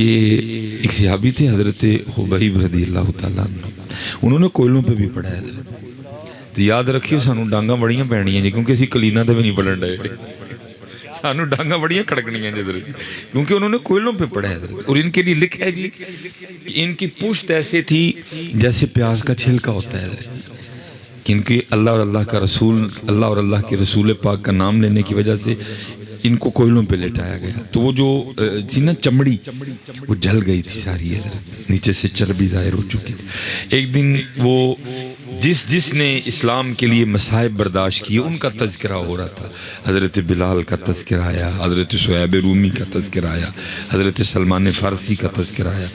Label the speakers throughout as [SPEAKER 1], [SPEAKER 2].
[SPEAKER 1] یہ ایک صحابی تھے حضرت خبیب رضی اللہ تعالیٰ عنہ، انہوں نے کوئلوں پہ بھی پڑھا ہے حضرت۔ تو یاد رکھیے سانو ڈانگاں بڑیاں پینیاں جی، کیونکہ اسی کلینا تے بھی نہیں پڑھن ڈے، سانو ڈانگاں بڑیاں کھڑکنیاں جی حضرت، کیونکہ انہوں نے کوئلوں پہ پڑھا ہے حضرت۔ اور ان کے لیے لکھا ہے جی کہ ان کی پشت ایسے تھی جیسے پیاز کا چھلکا ہوتا ہے حضرت، کیونکہ اللہ اور اللہ کے رسول پاک کا نام لینے کی وجہ سے ان کو کوئلوں پہ لٹایا گیا۔ تو وہ جو تھی نا چمڑی، وہ جل گئی تھی ساری حضرت، نیچے سے چربی ظاہر ہو چکی تھی۔ ایک دن وہ جس نے اسلام کے لیے مصائب برداشت کیے ان کا تذکرہ ہو رہا تھا، حضرت بلال کا تذکرہ آیا، حضرت صہیب رومی کا تذکرہ آیا، حضرت سلمان فارسی کا تذکرہ آیا۔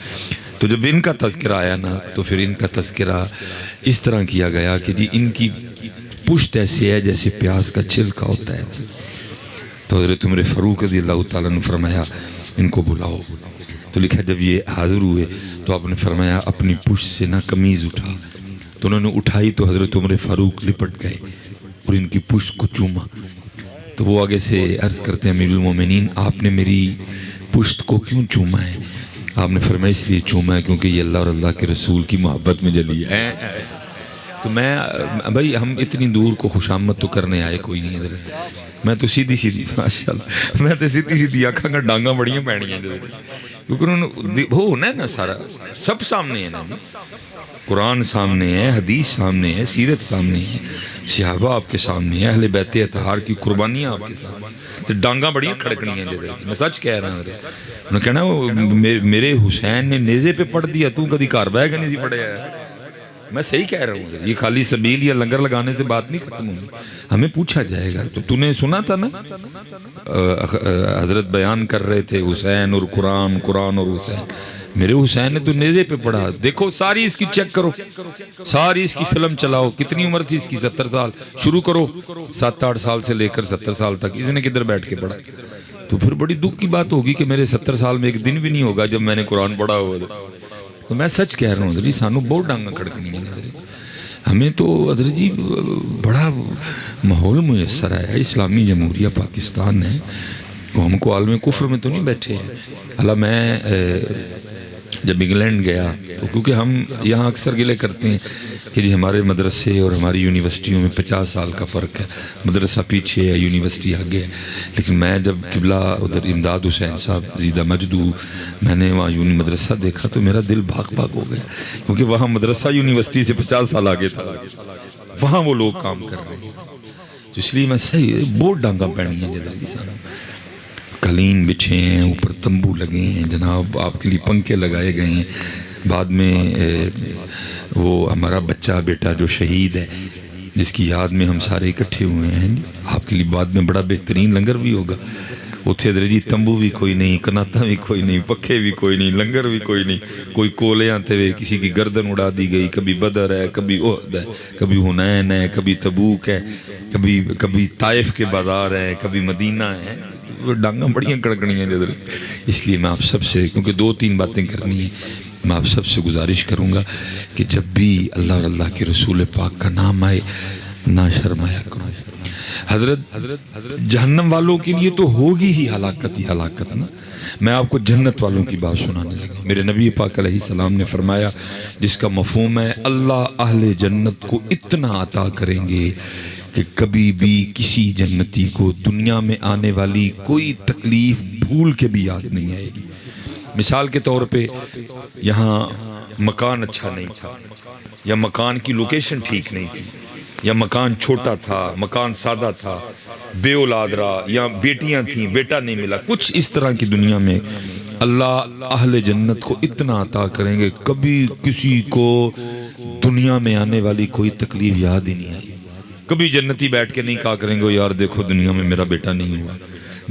[SPEAKER 1] تو جب ان کا تذکرہ آیا نا تو پھر ان کا تذکرہ اس طرح کیا گیا کہ جی ان کی پشت ایسے ہے جیسے پیاز کا چھلکا ہوتا ہے۔ تو حضرت عمر فاروق رضی اللہ تعالیٰ نے فرمایا ان کو بلاؤ۔ تو لکھا جب یہ حاضر ہوئے تو آپ نے فرمایا اپنی پشت سے نہ قمیض اٹھا۔ تو انہوں نے اٹھائی تو حضرت عمر فاروق لپٹ گئے اور ان کی پشت کو چوما۔ تو وہ آگے سے عرض کرتے ہیں امیر المومنین آپ نے میری پشت کو کیوں چوما ہے؟ آپ نے فرمایا اس لیے چوما ہے کیونکہ یہ اللہ اور اللہ کے رسول کی محبت میں جلی ہے۔ تو میں بھائی ہم اتنی دور کو خوشامد تو کرنے آئے کوئی نہیں حضرت، میں تو سیدھی ماشاءاللہ میں تو سیدھی آنکھاں کا ڈانگاں بڑیاں پینیاں کیونکہ انہوں نے وہ ہونا ہے نا سارا سب سامنے ہے نا، قرآن سامنے ہے، حدیث سامنے ہے، سیرت سامنے ہے، صحابہ آپ کے سامنے ہے، اہل بیت اطہار کی قربانیاں آپ کے سامنے، تو ڈانگاں بڑیاں کھڑکنی ہیں جیسے میں سچ کہہ رہا ہوں۔ انہوں نے کہنا وہ میرے حسین نے نیزے پہ پڑھ دیا تو کدی کار بہ کے نہیں سی پڑھیا ہے۔ میں صحیح کہہ رہا ہوں، یہ خالی سبیل یا لنگر لگانے سے بات نہیں ختم ہوگی، ہمیں پوچھا جائے گا۔ تو نے سنا تھا نا حضرت بیان کر رہے تھے حسین اور قرآن اور حسین، میرے حسین نے تو نیزے پہ پڑھا، دیکھو ساری اس کی چیک کرو، ساری اس کی فلم چلاؤ، کتنی عمر تھی اس کی 70 سال، شروع کرو 7-8 سال سے لے کر 70 سال تک اس نے کدھر بیٹھ کے پڑھا۔ تو پھر بڑی دکھ کی بات ہوگی کہ میرے 70 سال میں ایک دن بھی نہیں ہوگا جب میں نے قرآن پڑھا ہوا۔ تو میں سچ کہہ رہا ہوں حضرت سانو بہت ڈانگاں کھڑکنی ہیں حضرت، ہمیں تو حضرت جی بڑا ماحول میسر ہے، اسلامی جمہوریہ پاکستان ہے، ہم کو عالم کفر میں تو نہیں بیٹھے ہیں۔ حالانکہ میں جب انگلینڈ گیا تو کیونکہ ہم یہاں اکثر گلے کرتے ہیں کہ جی ہمارے مدرسے اور ہماری یونیورسٹیوں میں 50 سال کا فرق ہے، مدرسہ پیچھے ہے یونیورسٹی آگے ہے، لیکن میں جب قبلہ ادھر امداد حسین صاحب زیدہ مجدو میں نے وہاں مدرسہ دیکھا تو میرا دل بھاگ بھاگ ہو گیا، کیونکہ وہاں مدرسہ یونیورسٹی سے 50 سال آگے تھا، وہاں وہ لوگ کام کر رہے ہیں۔ تو اس لیے میں صحیح بہت ڈانگاں پینی ہیں جناب سارا، قالین بچھے ہیں، اوپر تمبو لگے ہیں جناب، آپ کے لیے پنکھے لگائے گئے ہیں۔ بعد میں وہ ہمارا بچہ بیٹا جو شہید ہے جس کی یاد میں ہم سارے اکٹھے ہوئے ہیں، آپ کے لیے بعد میں بڑا بہترین لنگر بھی ہوگا۔ اتھے حضرت جی تمبو بھی کوئی نہیں، کناتا بھی کوئی نہیں، پکھے بھی کوئی نہیں، لنگر بھی کوئی نہیں، کوئی کولے آتے ہوئے کسی کی گردن اڑا دی گئی، کبھی بدر ہے، کبھی احد ہے، کبھی حنین ہے، کبھی تبوک ہے، کبھی طائف کے بازار ہے، کبھی مدینہ ہے، ڈانگاں بڑیاں کڑکنی ہیں حضرت۔ اس لیے میں آپ سب سے کیونکہ 2-3 باتیں کرنی ہیں، میں آپ سب سے گزارش کروں گا کہ جب بھی اللہ اور اللہ کے رسول پاک کا نام آئے نہ شرمایا کرو۔ حضرت جہنم والوں کے لیے تو ہوگی ہی ہلاکت نا، میں آپ کو جنت والوں کی بات سنانے لگا۔ میرے نبی پاک علیہ السلام نے فرمایا جس کا مفہوم ہے اللہ اہل جنت کو اتنا عطا کریں گے کہ کبھی بھی کسی جنتی کو دنیا میں آنے والی کوئی تکلیف بھول کے بھی یاد نہیں آئے گی۔ مثال کے طور پہ یہاں مکان اچھا نہیں تھا، یا مکان کی لوکیشن ٹھیک نہیں تھی، یا مکان چھوٹا تھا، مکان سادہ تھا، بے اولاد رہا، یا بیٹیاں تھیں بیٹا نہیں ملا، کچھ اس طرح کی دنیا میں اللہ اہل جنت کو اتنا عطا کریں گے کبھی کسی کو دنیا میں آنے والی کوئی تکلیف یاد ہی نہیں آئی۔ کبھی جنتی بیٹھ کے نہیں کہا کریں گے یار دیکھو دنیا میں میرا بیٹا نہیں ہوا،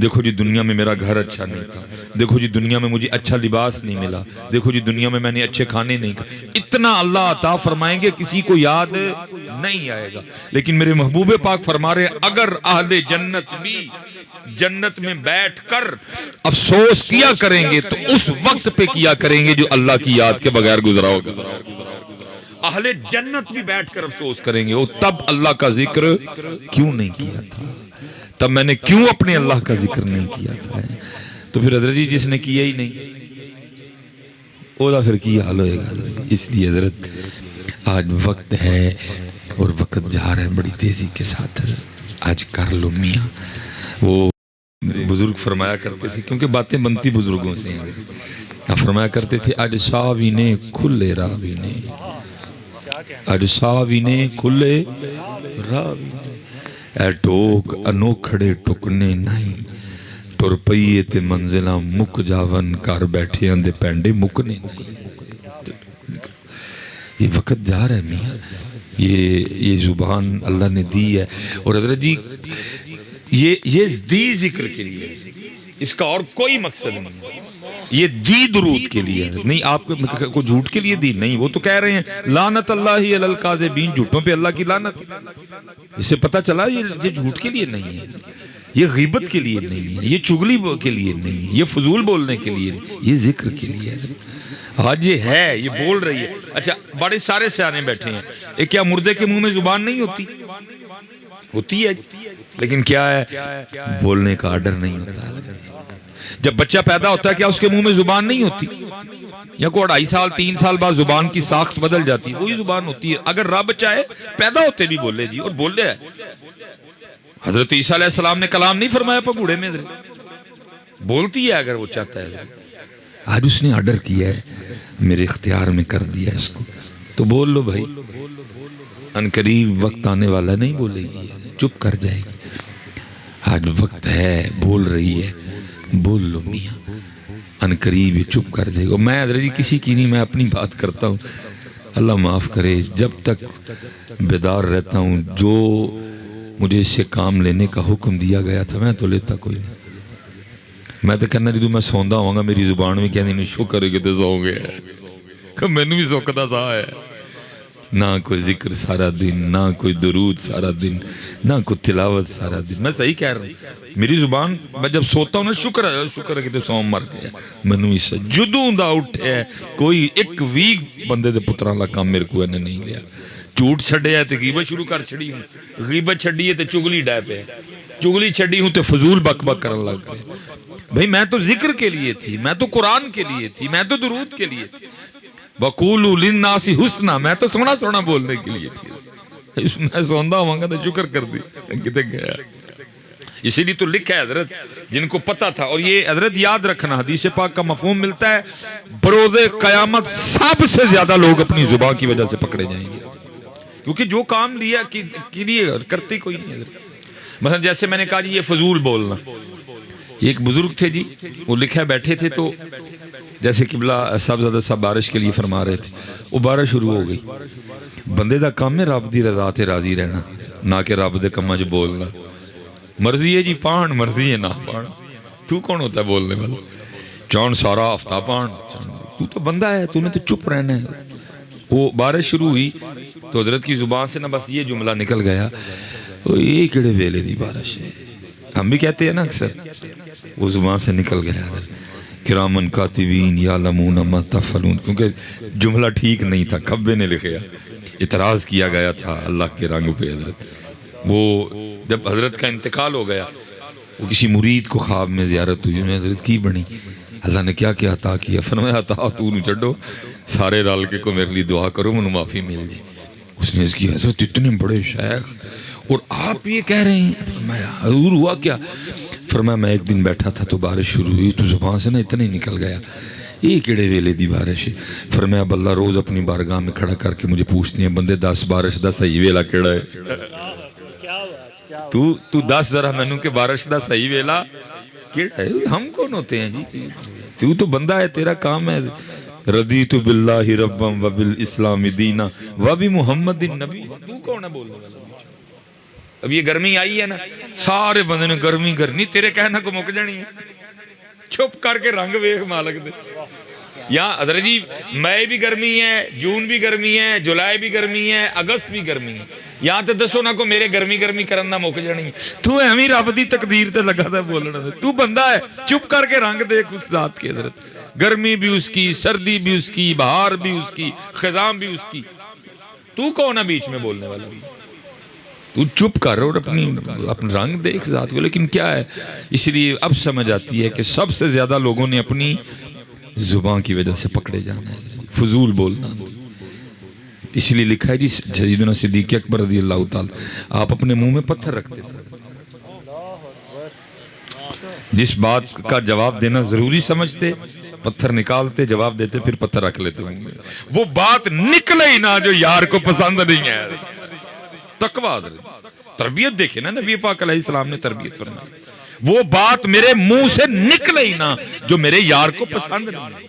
[SPEAKER 1] دیکھو جی دنیا میں میرا گھر اچھا نہیں تھا، دیکھو جی دنیا میں مجھے اچھا لباس نہیں ملا، دیکھو جی دنیا میں نے اچھے کھانے نہیں کھائے، اتنا اللہ عطا فرمائیں گے کسی کو یاد نہیں آئے گا۔ لیکن میرے محبوب پاک فرما رہے اگر اہل جنت بھی جنت میں بیٹھ کر افسوس کیا کریں گے تو اس وقت پہ کیا کریں گے جو اللہ کی یاد کے بغیر گزرا ہوگا۔ اہل جنت بھی بیٹھ کر افسوس کریں گے وہ تب اللہ کا ذکر کیوں نہیں کیا تھا، تب میں نے کیوں اپنے اللہ کا ذکر نہیں کیا تھا۔ تو پھر حضرت جی جس نے کیا ہی نہیں اوہ پھر کی حال ہوئے گا. اس لیے حضرت آج وقت ہے اور وقت جا رہا ہے بڑی تیزی کے ساتھ. آج کر لو میاں. وہ بزرگ فرمایا کرتے تھے, کیونکہ باتیں بنتی بزرگوں سے ہیں, فرمایا کرتے تھے اج ساوی نے کھلے راوی نے, اج ساوی نے کھلے راوی نے, اے ٹوک انوکھڑے ٹکنے نہیں, ٹر پئیے تے منزلہ مک جاون, کر بیٹھے اندے پینڈے مکنے نہیں. یہ وقت جا رہا ہے میاں, یہ زبان اللہ نے دی ہے. اور حضرت جی یہ دی ذکر کے لیے, اس کا اور کوئی مقصد نہیں. یہ دی درود کے لیے نہیں, آپ کو جھوٹ کے لیے دی نہیں. وہ تو کہہ رہے ہیں لعنت اللہ علی الکاذبین, جھوٹوں پہ اللہ کی لعنت. اس سے پتہ چلا یہ جھوٹ کے لیے نہیں ہے, یہ غیبت کے لیے نہیں ہے, یہ چغلی کے لیے نہیں ہے, یہ فضول بولنے کے لیے نہیں, یہ ذکر کے لیے ہے. آج یہ ہے, یہ بول رہی ہے. اچھا بڑے سارے سیانے بیٹھے ہیں, ایک کیا مردے کے منہ میں زبان نہیں ہوتی؟ ہوتی ہے, لیکن کیا ہے, بولنے کا آرڈر نہیں ہوتا. جب بچہ پیدا ہوتا ہے کیا اس کے منہ میں زبان نہیں ہوتی؟ یا کوئی 2.5 سال 3 سال بعد زبان کی ساخت بدل جاتی ہے, وہی زبان ہوتی ہے. اگر رب چاہے پیدا ہوتے بھی بولے جی, اور بولے ہے. حضرت عیسیٰ علیہ السلام نے کلام نہیں فرمایا پگوڑے میں, بولتی ہے اگر وہ چاہتا ہے. آج اس نے آرڈر کیا ہے, میرے اختیار میں کر دیا اس کو, تو بول لو بھائی. ان قریب وقت آنے والا نہیں بولے گی, چپ کر جائے گی. آج وقت ہے, بول رہی ہے, بول لو میاں. ان قریب یہ چپ کر جائے گا. میں حضرت جی کسی کی نہیں, میں اپنی بات کرتا ہوں, اللہ معاف کرے. جب تک بیدار رہتا ہوں, جو مجھے اس سے کام لینے کا حکم دیا گیا تھا میں تو لیتا کوئی نہیں. میں تو کہنا جدو میں سوندا ہوں گا میری زبان میں کہنے شکر ہے کہ تو سو گیا, کہ میں نے بھی سوکتا سا ہے. نہ کوئی ذکر سارا دن, نہ کوئی درود سارا دن, نہ کوئی تلاوت سارا دن. میں صحیح کہہ رہا ہوں, میری زبان میں جب سوتا ہوں نا شکر ہے کہ تو سوم مر گیا. میں نے اس جدوں دا اٹھے ہے, کوئی ایک ویک بندے دے پتران لا کام میرے کو انہیں نہیں لیا. جھوٹ چھڑے ہے تو غیبت شروع کر چھڑی ہوں, غیبت چھڑی ہے تو چگلی ڈائے پہ, چگلی چھڑی ہوں تو فضول بک بک کرن لگ پہ. بھئی میں تو ذکر کے لیے تھی, میں تو قرآن کے لیے تھی, میں تو درود کے لیے تھی. وَقُولُوا لِلنَّاسِ حُسْنًا, میں تو سونا سونا بولنے کے لیے تھی. میں سوندا ہوں گا تو شکر کر دی کتے گیا. اسی لیے تو لکھا ہے حضرت, جن کو پتا تھا. اور یہ حضرت یاد رکھنا, حدیث پاک کا مفہوم ملتا ہے, بروز قیامت سب سے زیادہ لوگ اپنی زبان کی وجہ سے پکڑے جائیں گے, کیونکہ جو کام لیا کی لیے کرتے کوئی نہیں. مثلا جیسے میں نے کہا جی یہ فضول بولنا, ایک بزرگ تھے جی, وہ لکھا بیٹھے تھے, تو جیسے قبلہ صاحبزادہ صاحب بارش کے لیے فرما رہے تھے, وہ بارش شروع ہو گئی. بندے دا کام ہے رب دی رضا تے راضی رہنا, نہ کہ رب دے کماں چ بولنا. مرضی ہے جی پان, مرضی ہے نہ پان. تو کون ہوتا ہے بولنے والا؟ چون سارا ہفتہ پان, تو تو بندہ ہے, تو نے تو چپ رہنا ہے. وہ بارش شروع ہوئی تو حضرت کی زبان سے نہ بس یہ جملہ نکل گیا, یہ کڑے ویلے دی بارش ہے. ہم بھی کہتے ہیں نا اکثر, وہ زبان سے نکل گیا حضرت. کرامن کاتبین یعلمون ما تفعلون, کیونکہ جملہ ٹھیک نہیں تھا, کھبے نے لکھیا, اعتراض کیا گیا تھا اللہ کے رنگ پہ. حضرت وہ جب حضرت کا انتقال ہو گیا, وہ کسی مرید کو خواب میں زیارت ہوئی, انہیں حضرت کی بنی, اللہ نے کیا کیا عطا کیا؟ فرمایا عطا تو نو چھڈو, سارے رل کے کو میرے لیے دعا کرو, منو معافی مل جائے. اس نے اس کی حضرت اتنے بڑے شیخ, اور آپ یہ کہہ رہے ہیں. فرمایا حضور ہوا کیا؟ فرمایا میں ایک دن بیٹھا تھا تو بارش شروع ہوئی, تو زبان سے نا اتنا ہی نکل گیا, یہ کیڑے ویلے دی بارش ہے. فرمایا اب اللہ روز اپنی بارگاہ میں کھڑا کر کے مجھے پوچھتی ہیں, بندے 10 بارش دا صحیح ویلا کیڑا ہے؟ تو 10 ذرا مینوں کہ بارش دا صحیح ویلا کیڑا ہے؟ ہم کون ہوتے ہیں جی؟ تو بندہ ہے, تیرا کام ہے. رضیت باللہ ربم و بالاسلام دینا و بمحمد نبی. تو کون ہے بولنے والا؟ اب یہ گرمی آئی ہے نا, سارے بندے نے گرمی کرنی, تیرے کہنا کو مک جانی ہے. چھپ کر کے رنگ ویکھ مالک دے. یا حضرت جی مئی بھی گرمی ہے, جون بھی گرمی ہے, جولائی بھی گرمی ہے, اگست بھی گرمی ہے. یا تو دسو نہ کو میرے گرمی کرنا مک جانی. تو ایویں رب دی تقدیر تے لگا تھا بولنا. تو بندہ ہے, چپ کر کے رنگ دیکھ اس ذات کے. حضرت گرمی بھی اس کی, سردی بھی اس کی, بہار بھی اس کی, خزاں بھی اس کی. تو کون ہے بیچ میں بولنے والا؟ تو چپ کر اور اپنے رنگ دیکھ ذات کو. لیکن کیا ہے, اس لیے اب سمجھ آتی ہے کہ سب سے زیادہ لوگوں نے اپنی زبان کی وجہ سے پکڑے جانا ہے، فضول بولنا. اس لیے لکھا ہے جی سیدنا صدیق اکبر رضی اللہ تعالی آپ اپنے منہ میں پتھر رکھتے تھے. جس بات کا جواب دینا ضروری سمجھتے پتھر نکالتے، جواب دیتے، پھر پتھر رکھ لیتے منہ میں. وہ بات نکلے ہی نہ جو یار کو پسند نہیں ہے. تقویٰ تربیت دیکھیں نا، نبی پاک علیہ السلام نے تربیت فرمائی. وہ بات میرے منہ سے نکلے ہی نہ جو میرے یار کو پسند نہیں ہے.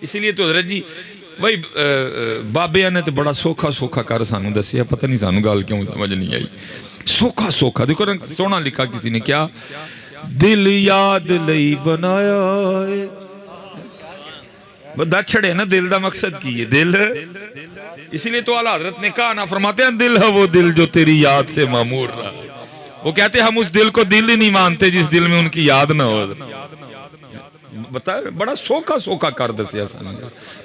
[SPEAKER 1] اسی لیے تو حضرت جی بھائی بابیاں نے تو بڑا سوکھا سوکھا کر سانو دسیا، پتہ نہیں سانو گال کیوں سمجھ نہیں آئی. سوکھا سوکھا دیکھو سونا لکھا کسی نے کیا، دل یاد لئی بنایا ہے. بندہ چھڑے نا دل دا مقصد کی ہے دل. اسی لیے تو اعلیٰ حضرت نے کہا نا، فرماتے ہیں دل ہے وہ دل جو تیری یاد سے معمور رہا. وہ کہتے ہیں ہم اس دل کو دل ہی نہیں مانتے جس دل میں ان کی یاد نہ ہو. بتائے بڑا سوکھا سوکھا کر دسیا سن.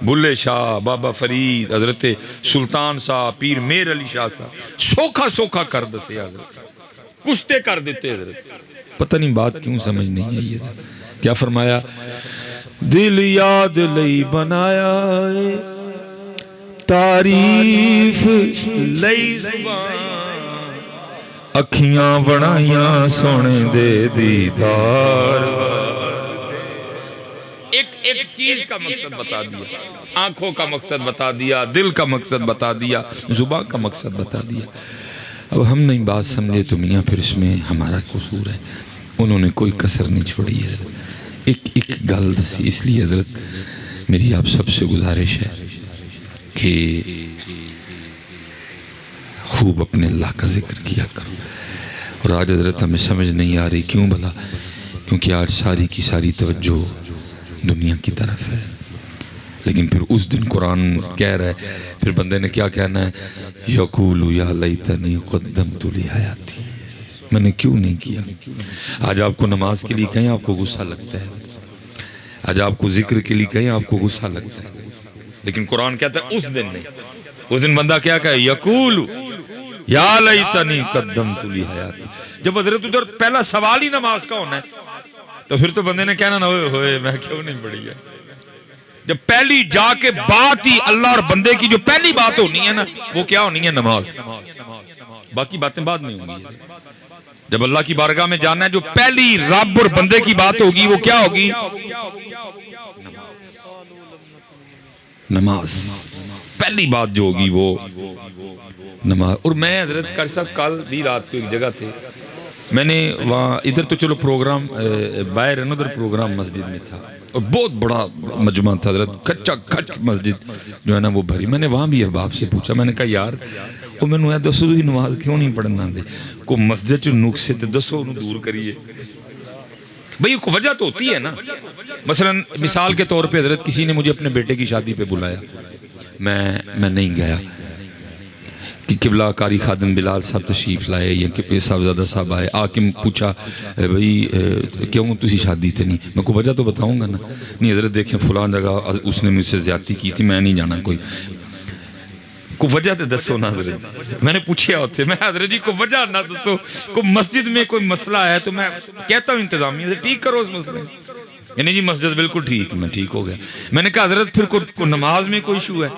[SPEAKER 1] بلے شاہ، بابا فرید، حضرت سلطان صاحب، پیر میر علی شاہ صاحب، سوکھا سوکھا کر دسیا حضرت، کشتے کر دیتے حضرت. پتہ نہیں بات کیوں سمجھ نہیں آئی ہے. کیا فرمایا، دل یاد لئی بنایا ہے، تعریف لئی زبان، اکھیاں بنائیاں سونے دے دیدار. ایک چیز کا مقصد بتا دیا، آنکھوں کا مقصد بتا دیا، دل کا مقصد بتا دیا، زبان کا مقصد بتا دیا. اب ہم نہیں بات سمجھے تو میاں پھر اس میں ہمارا قصور ہے. انہوں نے کوئی کسر نہیں چھوڑی ہے. ایک گل سی. اس لیے حضرت میری آپ سب سے گزارش ہے کہ خوب اپنے اللہ کا ذکر کیا کرو. اور آج حضرت ہمیں سمجھ نہیں آ رہی کیوں بھلا، کیونکہ آج ساری کی ساری توجہ دنیا کی طرف ہے. لیکن پھر اس دن قرآن کہہ رہا ہے، پھر بندے نے کیا کہنا ہے، یقول یا لیتنی قدمت لحیاتی، میں نے کیوں نہیں کیا. آج آپ کو نماز کے لیے کہیں آپ کو غصہ لگتا ہے، آج آپ کو ذکر کے لیے کہیں آپ کو غصہ لگتا ہے. لیکن قرآن کہتا ہے اس دن نہیں. اس دن بندہ کیا کہے، یقول یا لیتنی قدمت لحیاتی. جب حضرت ادھر پہلا سوال ہی نماز کا ہونا ہے تو پھر تو بندے نے کہنا نہ ہوئے میں کیوں نہیں پڑھی ہے. جب پہلی جا کے بات ہی اللہ اور بندے کی جو پہلی بات ہونی ہے نا وہ کیا ہونی ہے، نماز. باقی باتیں بعد نہیں ہوں گی. جب اللہ کی بارگاہ میں جانا ہے جو پہلی رب اور بندے کی بات ہوگی وہ کیا ہوگی، نماز. پہلی بات جو ہوگی وہ نماز. اور میں حضرت کر صاحب کل بھی رات کو ایک جگہ تھے، میں نے وہاں ادھر تو چلو پروگرام باہر ہے نا، ادھر پروگرام مسجد میں تھا اور بہت بڑا مجمع تھا حضرت، کچا کچ مسجد جو ہے نا وہ بھری. میں نے وہاں بھی احباب سے پوچھا، میں نے کہا یار وہ میں نے دسو ہی نماز کیوں نہیں پڑھنا دے، کو مسجد جو نقصے تے دسو انہوں دور کریے. بھئی کو وجہ تو ہوتی ہے نا. مثلا مثال کے طور پہ حضرت کسی نے مجھے اپنے بیٹے کی شادی پہ بلایا، میں نہیں گیا. کہ قبلہ کاری خادم بلال صاحب تشریف لائے یا کہ صاحبزادہ صاحب آئے، آکے پوچھا بھئی کیوں تسی شادی تھے نہیں، میں کو وجہ تو بتاؤں گا نا. نہیں حضرت دیکھیں فلان جگہ اس نے مجھ سے زیادتی کی تھی، میں نہیں جانا. کو وجہ تے دسو نا حضرت. میں نے پوچھیا ہوتے، میں حضرت جی کو وجہ نہ دسو، کو مسجد میں کوئی مسئلہ ہے تو میں کہتا ہوں انتظامیہ سے ٹھیک کرو اس مسئلے. یعنی جی مسجد بالکل ٹھیک، میں ٹھیک ہو گیا. میں نے کہا حضرت پھر کو نماز میں کوئی ایشو ہے،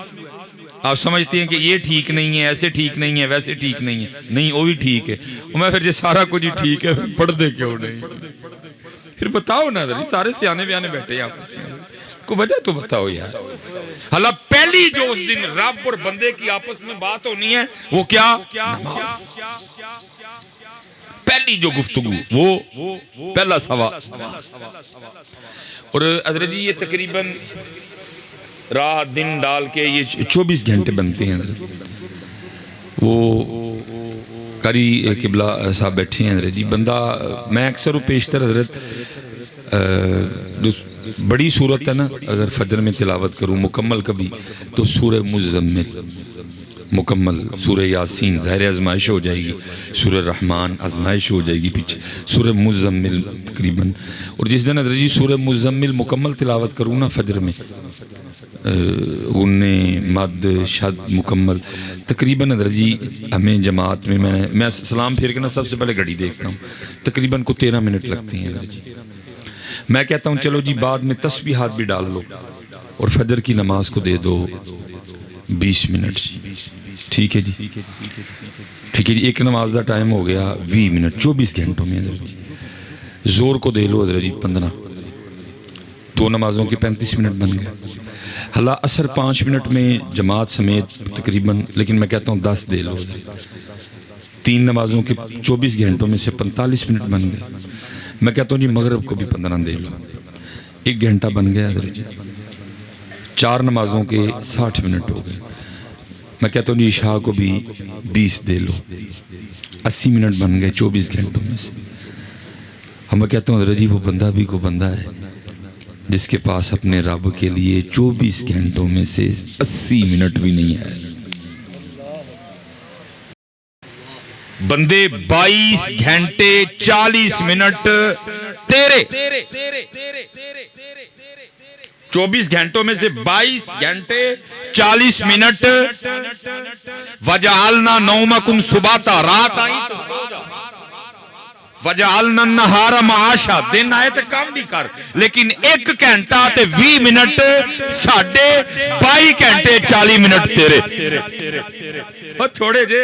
[SPEAKER 1] آپ سمجھتے ہیں کہ یہ ٹھیک نہیں ہے، ایسے ٹھیک نہیں ہے، ویسے ٹھیک نہیں ہے. نہیں وہ بھی ٹھیک ہے. میں پھر جی سارا کچھ ٹھیک ہے پڑھ دے کیوں نہیں، پھر بتاؤ نا حضرت. سارے سیانے بیانے بیٹھے ہیں آپ کو وجہ تو بتاؤ یار. حالا پہلی جو اس دن رب اور بندے کی آپس میں بات ہونی ہے وہ کیا، نماز. پہلی جو گفتگو وہ پہلا سوال. اور حضرت جی یہ تقریباً رات دن ڈال کے یہ 24 گھنٹے بنتے ہیں حضرت. وہ قاری قبلہ صاحب بیٹھے ہیں حضرت جی. بندہ میں اکثر و پیشتر حضرت جو بڑی صورت ہے نا اگر فجر میں تلاوت کروں مکمل کبھی تو سورہ مزمل مکمل، سورہ یاسین ظاہر آزمائش ہو جائے گی، سورہ رحمان آزمائش ہو جائے گی پیچھے، سورہ مزمل تقریباً. اور جس دن حضرت جی سورہ مزمل مکمل تلاوت کروں نا فجر میں، غنے مد شد مکمل تقریباً حضرت جی ہمیں جماعت میں میں سلام پھیر کے نا سب سے پہلے گھڑی دیکھتا ہوں، تقریباً کو 13 منٹ لگتی ہیں حضرت جی. میں کہتا ہوں چلو جی بعد میں تسبیحات بھی ڈال لو اور فجر کی نماز کو دے دو 20 منٹ، ٹھیک ہے جی، ٹھیک ہے جی، ایک نماز دا ٹائم ہو گیا 20 منٹ، 24 گھنٹوں میں زور کو دے لو حضرت جی 15، 2 نمازوں کے 35 منٹ بن گئے۔ حالا عصر 5 منٹ میں جماعت سمیت تقریباً، لیکن میں کہتا ہوں 10 دے لو حضرت، 3 نمازوں کے 24 گھنٹوں میں سے 45 منٹ بن گئے۔ میں کہتا ہوں جی مغرب کو بھی 15 دے لو، 1 گھنٹہ بن گیا حضرت جی، 4 نمازوں کے 60 منٹ ہو گئے۔ میں کہتا ہوں جی عشاء کو بھی 20 دے لو، 80 منٹ بن گئے 24 گھنٹوں میں سے۔ میں کہتا ہوں حضرت جی وہ بندہ بھی کو بندہ ہے جس کے پاس اپنے رب کے لیے 24 گھنٹوں میں سے 80 منٹ بھی نہیں ہے۔ بندے 22 گھنٹے 40 منٹ تیرے، 24 گھنٹوں میں سے 22 گھنٹے 40 منٹ، وَجَعَلْنَا نَوْمَكُمْ سُبَاتًا، رات آئی تو سو جا، وَجَعَلْنَا النَّهَارَ مَعَاشًا، دن آئے تو کام بھی کر، لیکن 1 گھنٹہ تے 20 منٹ ساڑھے 22 گھنٹے 40 منٹ تیرے۔ اور تھوڑے جے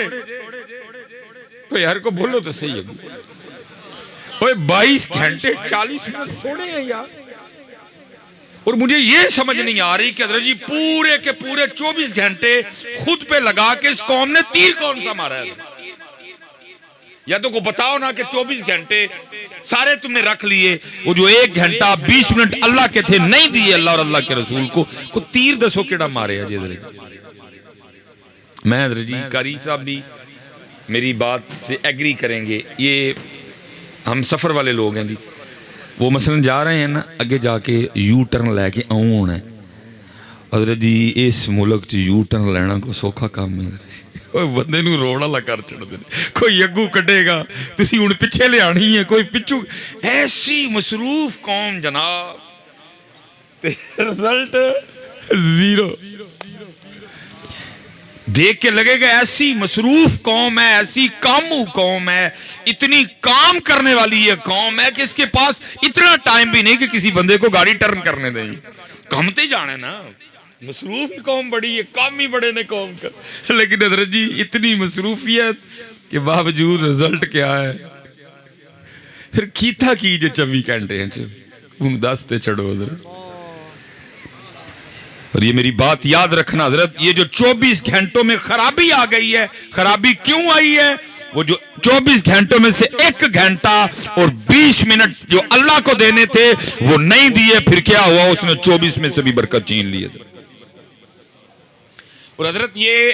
[SPEAKER 1] کوئی ہر کو بولو تو صحیح ہے، اوہ 22 گھنٹے 40 منٹ تھوڑے ہیں یار۔ اور مجھے یہ سمجھ نہیں آ رہی کہ حضرت جی پورے کے پورے 24 گھنٹے خود پہ لگا کے اس قوم نے تیر کون سا مارا ہے؟ یا تو کو بتاؤ نا کہ 24 گھنٹے سارے تم نے رکھ لیے، وہ جو 1 گھنٹہ 20 منٹ اللہ کے تھے نہیں دیے اللہ اور اللہ کے رسول کو تیر دسو کیڑا مارے ہے جی حضرت۔ میں حضرت جی قاری صاحب بھی میری بات سے ایگری کریں گے، یہ ہم سفر والے لوگ ہیں جی، وہ مثلا جا رہے ہیں نا اگے جا کے یو ٹرن لے کے آؤں ہونا ہے حضرت جی، اس ملک چ یو ٹرن لینا کو سوکھا کام ہے، کوئی بندے نو روڑا لا کر چھڑ دے، کوئی اگو کٹے گا تسی ہن پیچھے لے آنی ہے، کوئی پچھو، ایسی مصروف قوم جناب، رزلٹ زیرو۔ دیکھ کے لگے گا ایسی مصروف قوم ہے، ایسی کامو قوم ہے، اتنی کام کرنے والی یہ قوم ہے کہ اس کے پاس اتنا ٹائم بھی نہیں کہ کسی بندے کو گاڑی ٹرن کرنے دیں۔ کامتے جانے نا، مصروف قوم بڑی ہے، کام ہی بڑے نے قوم کا، لیکن حضرت جی اتنی مصروفیت کے باوجود رزلٹ کیا ہے؟ پھر کیتا کی جو 24 گھنٹے ہیں دستے چھڑو حضرت۔ اور یہ میری بات یاد رکھنا حضرت، یہ جو 24 گھنٹوں میں خرابی آ گئی ہے، خرابی کیوں آئی ہے؟ وہ جو 24 گھنٹوں میں سے 1 گھنٹہ اور 20 منٹ جو اللہ کو دینے تھے وہ نہیں دیے، پھر کیا ہوا؟ اس نے 24 میں سے بھی برکت چھین لی۔ اور حضرت یہ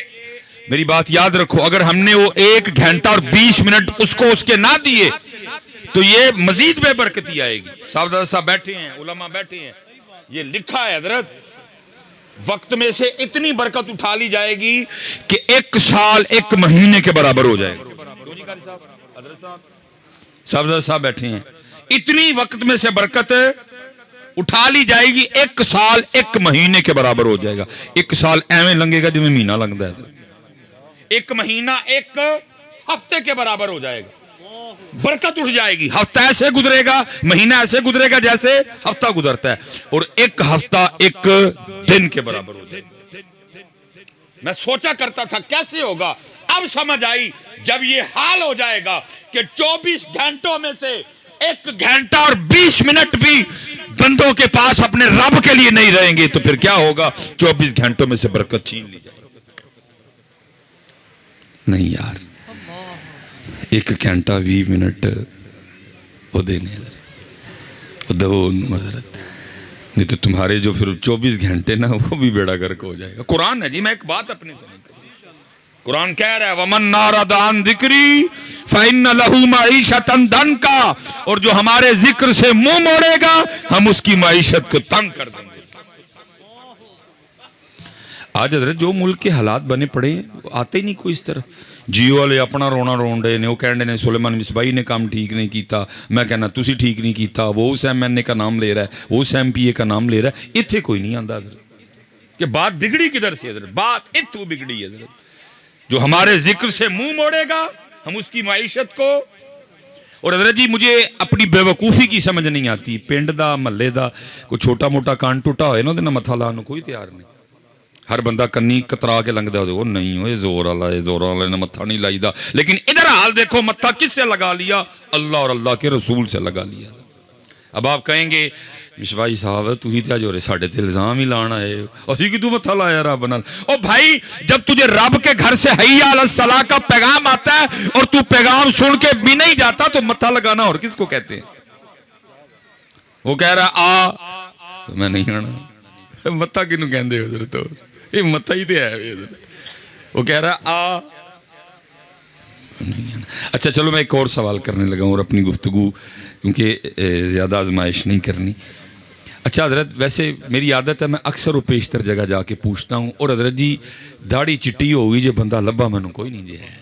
[SPEAKER 1] میری بات یاد رکھو، اگر ہم نے وہ 1 گھنٹہ اور 20 منٹ اس کو اس کے نہ دیے تو یہ مزید بے برکتی آئے گی۔ صاحب بیٹھے ہیں، علماء بیٹھے ہیں، یہ لکھا ہے حضرت، وقت میں سے اتنی برکت اٹھا لی جائے گی کہ 1 سال 1 مہینے کے برابر ہو جائے گا۔ صاحب بیٹھے ہیں، اتنی وقت میں سے برکت اٹھا لی جائے گی 1 سال 1 مہینے کے برابر ہو جائے گا۔ 1 سال ایویں لنگے گا جو میں مہینہ لگتا ہے، 1 مہینہ 1 ہفتے کے برابر ہو جائے گا، برکت اٹھ جائے گی۔ ہفتہ ایسے گزرے گا، مہینہ ایسے گزرے گا جیسے ہفتہ گزرتا ہے، اور 1 ہفتہ 1 دن کے برابر ہو جائے گا۔ میں سوچا کرتا تھا کیسے ہوگا، اب سمجھ آئی، جب یہ حال ہو جائے گا کہ 24 گھنٹوں میں سے 1 گھنٹہ اور 20 منٹ بھی بندوں کے پاس اپنے رب کے لیے نہیں رہیں گے تو پھر کیا ہوگا؟ 24 گھنٹوں میں سے برکت چھین لی جائے گی۔ نہیں یار، 1 گھنٹہ 20 منٹ وہ دینے حضرت، نہیں تو تمہارے جو پھر 24 گھنٹے نا وہ بھی بیڑا گرک ہو جائے گا۔ قرآن ہے جی، میں ایک بات اپنی سمجھتا ہوں، قرآن کہہ رہا ہے وَمَنْ نَارَدَ عَنْ ذِكْرِي فَإِنَّ لَهُ مَعِيشَةً ضَنْكًا، اور جو ہمارے ذکر سے منہ موڑے گا ہم اس کی معیشت کو تنگ کر دیں گے۔ آج حضرت جو ملک کے حالات بنے پڑے ہیں آتے ہی نہیں کوئی اس طرف، جیو والے اپنا رونا رون رہے نے، وہ کہہ رہے ہیں سلیمان مصباحی نے کام ٹھیک نہیں کیتا، میں کہنا تسی ٹھیک نہیں کیتا، وہ اس ایم این اے کا نام لے رہا ہے، وہ اس ایم پی اے کا نام لے رہا ہے، اتھے کوئی نہیں آندا حضرت کہ بات بگڑی کدھر سے حضرت، بات اتھو بگڑی حضرت۔ جو ہمارے ذکر سے منہ موڑے گا ہم اس کی معیشت کو اور حضرت جی مجھے اپنی بیوقوفی کی سمجھ نہیں آتی، پنڈ دا محلے دا کوئی چھوٹا موٹا کان ٹوٹا ہوئے نا دے متھا لاؤں کوئی تیار نہیں، ہر بندہ کنی کترا کے لنگ دا ہو نہیں ہوئے زور والا نے متھا نہیں لائی دا، لیکن ادھر حال دیکھو متھا کس سے لگا لیا؟ اللہ اور اللہ کے رسول سے لگا لیا۔ اب آپ کہیں گے مشوائی صاحب تو ہی تیا جو رہے ساڑھے تے الزام ہی لانا ہے اسی کی تو متھا لایا رب نال۔ او بھائی جب تجھے رب کے گھر سے حی علی الصلاۃ کا پیغام آتا ہے اور تو پیغام سن کے بھی نہیں جاتا تو متھا لگانا اور کس کو کہتے ہیں؟ وہ کہہ رہا آ میں نہیں آنا، متھا کنوں کہندے ہو حضرت؟ یہ متھا ہی تے ہے وہ کہہ رہا آ نہیں آنا۔ اچھا چلو میں ایک اور سوال کرنے لگا ہوں اور اپنی گفتگو کیونکہ زیادہ آزمائش نہیں کرنی۔ اچھا حضرت ویسے میری عادت ہے میں اکثر و پیشتر جگہ جا کے پوچھتا ہوں، اور حضرت جی داڑھی چٹی ہوگی جو بندہ لبا میں نے کوئی نہیں دیا ہے،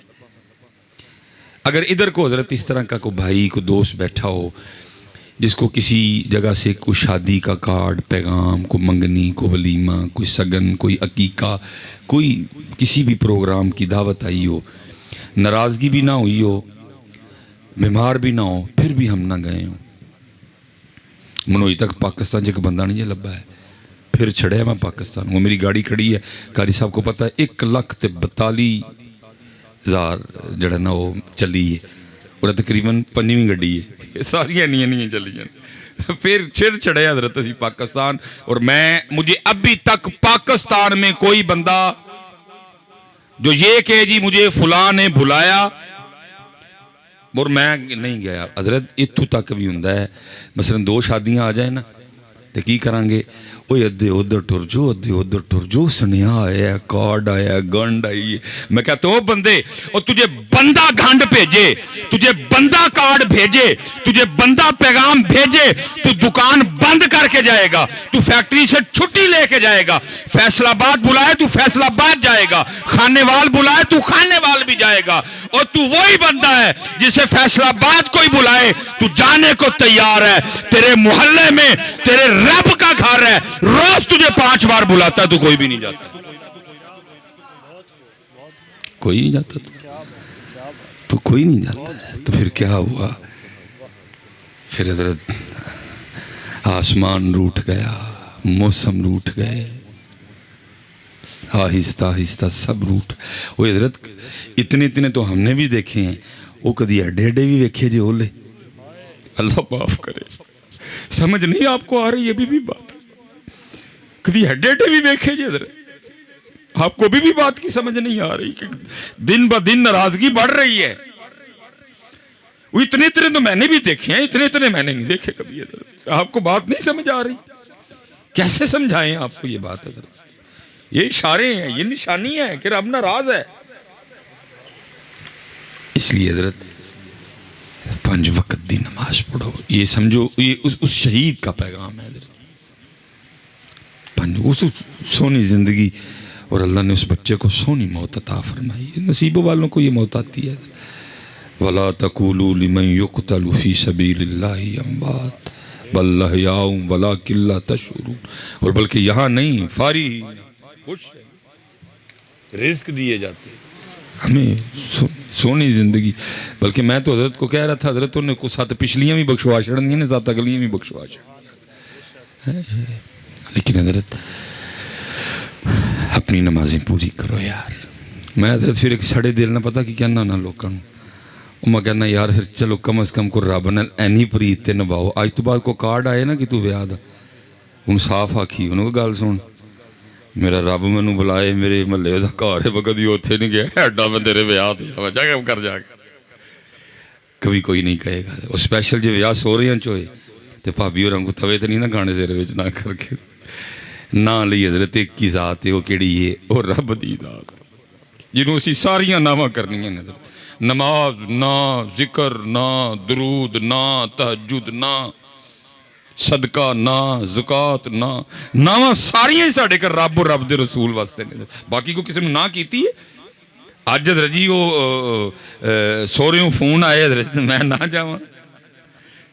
[SPEAKER 1] اگر ادھر کو حضرت اس طرح کا کوئی بھائی کوئی دوست بیٹھا ہو جس کو کسی جگہ سے کوئی شادی کا کارڈ پیغام کوئی منگنی کوئی ولیمہ کوئی سگن کوئی عقیقہ کوئی کسی بھی پروگرام کی دعوت آئی ہو، ناراضگی بھی نہ ہوئی ہو بیمار بھی نہ ہو پھر بھی ہم نہ گئے ہوں، منوئی تک پاکستان جے کا بندہ نہیں جے لبا ہے پھر چھڑے ہے میں پاکستان، وہ میری گاڑی کھڑی ہے قاری صاحب کو پتہ ہے 1,42,000 جڑا نا وہ چلی ہے اور تقریباً 5ویں گڈی ہے ساری نہیں چلی ہیں، پھر چھڑے حضرت اسی پاکستان، اور مجھے ابھی تک پاکستان میں کوئی بندہ جو یہ کہ جی مجھے فلاں نے بلایا اور میں نہیں گیا حضرت اتھو تک بھی ہوں ہے، مثلا 2 شادیاں آ جائیں نا تو کی کریں گے وہ ادھے ادھر ٹر جو سنیا آیا ہے کارڈ آیا ہے گنڈ آئی ہے، میں کہتا ہوں بندے اور تجھے بندہ گھنڈ بھیجے تجھے بندہ کارڈ بھیجے تجھے بندہ پیغام بھیجے تو دکان بند کر کے جائے گا، تو فیکٹری سے چھٹی لے کے جائے گا، فیصل آباد بلائے تو فیصل آباد جائے گا، خانے وال بلائے تو خانے وال بھی جائے گا، اور تو وہی بندہ ہے جسے فیصل آباد کوئی بلائے تو جانے کو تیار ہے، تیرے محلے میں تیرے رب کا گھر ہے روز تجھے 5 بار بلاتا ہے تو کوئی بھی نہیں جاتا، کوئی نہیں جاتا تو کوئی نہیں جاتا ہے، تو پھر کیا ہوا؟ پھر حضرت آسمان روٹ گیا موسم روٹ گئے آہستہ آہستہ سب روٹ، وہ حضرت اتنے تو ہم نے بھی دیکھے ہیں، وہ کدی ایڈے بھی ویکھے جے ہولے، اللہ معاف کرے سمجھ نہیں آپ کو آ رہی ہے بھی بات، کدی ایڈے بھی ویکھے جے حضرت آپ کو بھی بات کی سمجھ نہیں آ رہی کہ دن با دن ناراضگی بڑھ رہی ہے، وہ اتنے تو میں نے بھی دیکھے ہیں، اتنے میں نے نہیں دیکھے کبھی حضرت، آپ کو بات نہیں سمجھ آ رہی، کیسے سمجھائیں آپ کو یہ بات حضرت؟ یہ اشارے ہیں یہ نشانی ہے کہ رب ناراض ہے، اس لیے حضرت 5 وقت دی نماز پڑھو، یہ سمجھو یہ اس شہید کا پیغام ہے حضرت، اس سونی زندگی، اور اللہ نے اس بچے کو سونی موت عطا فرمائی، نصیبوں والوں کو یہ موت آتی ہے، وَلَا تَقُولُوا لِمَنْ يُقْتَلُ فِي سَبِيلِ اللَّهِ أَمْوَاتٌ بَلْ أَحْيَاءٌ وَلَكِنْ لَا تَشْعُرُونَ، اور بلکہ یہاں نہیں فاری خوش رزق دیے جاتے ہمیں سونی زندگی، بلکہ میں تو حضرت کو کہہ رہا تھا حضرت نے کو 7 پچھلیاں بھی بخشوا چھڑنی ہیں 7 اگلیاں بھی بخشوا چھڑنی، لیکن حضرت اپنی نمازیں پوری کرو یار۔ میں حضرت پھر ایک سڑے دل نہ پتا کہ کہنا نہ لوگوں میں کہنا یار پھر چلو کم از کم کو رب نے اینی پریت تے نبھاؤ، آج تو بعد کو کارڈ آئے نا کہ تو ویاہ دا ان صاف آکھی انہوں کو گال سن میرا رب میں نو بلائے میرے محلے دا گھر ہے کدی اوتھے نہیں گیا ایڈا میں تیرے ویاہ دیا میں جا کر جا کے کبھی کوئی نہیں کہے گا، وہ اسپیشل جو ویاہ سو رہے ہیں چوئے تے بھابی اور ہم کو توے تے نہیں نہ گانے زیرے وچ نہ کر کے نہ لئی حضرت ایک کی ذات ہے وہ کیڑی ہے اور رب دی ذات جنہوں اسی ساریاں نامہ کرنی ہیں حضرت، نماز نہ ذکر نہ درود نہ تہجد نہ صدقہ نہ زکات نہ نامہ ساریاں ہی ساڑھے کر رب اور رب دے رسول واسطے نے، باقی کو کسی نے نہ کیتی ہے۔ آج حضرت جی وہ سوریوں فون آئے حضرت میں نہ جاؤں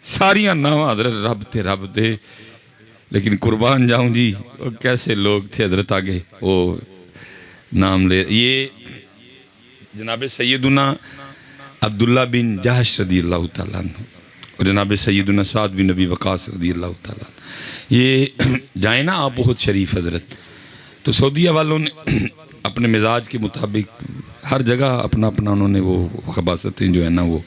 [SPEAKER 1] ساریاں نامہ حضرت رب تے رب دے، لیکن قربان جاؤں جی کیسے لوگ تھے حضرت آگے وہ نام لے، یہ جناب سیدنا عبداللہ بن جہش رضی اللہ تعالیٰ عنہ اور جناب سیدنا سعد بن نبی وقاص رضی اللہ تعالیٰ عنہ، یہ جائیں نا آپ بہت شریف حضرت، تو سعودیہ والوں نے اپنے مزاج کے مطابق ہر جگہ اپنا اپنا انہوں نے وہ خباستیں جو ہے نا، وہ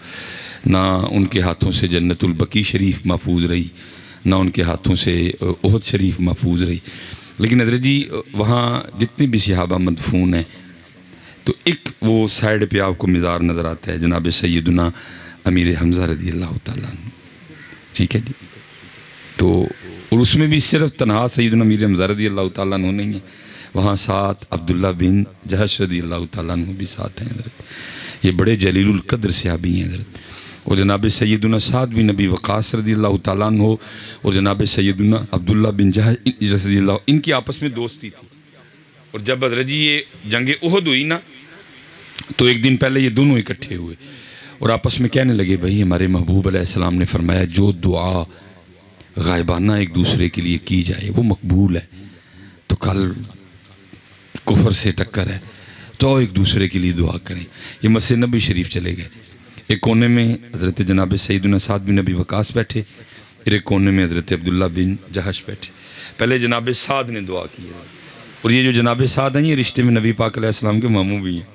[SPEAKER 1] نہ ان کے ہاتھوں سے جنت البقیع شریف محفوظ رہی، نہ ان کے ہاتھوں سے احد شریف محفوظ رہی، لیکن حضرت جی وہاں جتنے بھی صحابہ مدفون ہیں تو ایک وہ سائیڈ پہ آپ کو مزار نظر آتا ہے جناب سیدنا امیر حمزہ رضی اللہ تعالیٰ عنہ، ٹھیک ہے جی، تو اور اس میں بھی صرف تنہا سیدنا امیر حمزہ رضی اللہ تعالیٰ عنہ نہیں ہے، وہاں ساتھ عبداللہ بن جہش رضی اللہ تعالیٰ عنہ بھی ساتھ ہیں حضرت، یہ بڑے جلیل القدر صحابی ہیں حضرت، اور جناب سیدنا سعد بن نبی وقاص رضی اللہ تعالیٰ عنہ اور جناب سیدنا عبداللہ بن جہش رضی اللہ، ان کی آپس میں دوستی تھی، اور جب حضرت جی یہ جنگ احد ہوئی نا تو ایک دن پہلے یہ دونوں اکٹھے ہوئے اور آپس میں کہنے لگے بھائی ہمارے محبوب علیہ السلام نے فرمایا جو دعا غائبانہ ایک دوسرے کے لیے کی جائے وہ مقبول ہے، تو کل کفر سے ٹکر ہے تو ایک دوسرے کے لیے دعا کریں۔ یہ مسجد نبی شریف چلے گئے، ایک کونے میں حضرت جناب سیدنا سعد بن نبی وقاص بیٹھے، پھر ایک کونے میں حضرت عبداللہ بن جہش بیٹھے۔ پہلے جناب سعد نے دعا کی ہے، اور یہ جو جناب سعد ہیں یہ رشتے میں نبی پاک علیہ السلام کے ماموں بھی ہیں،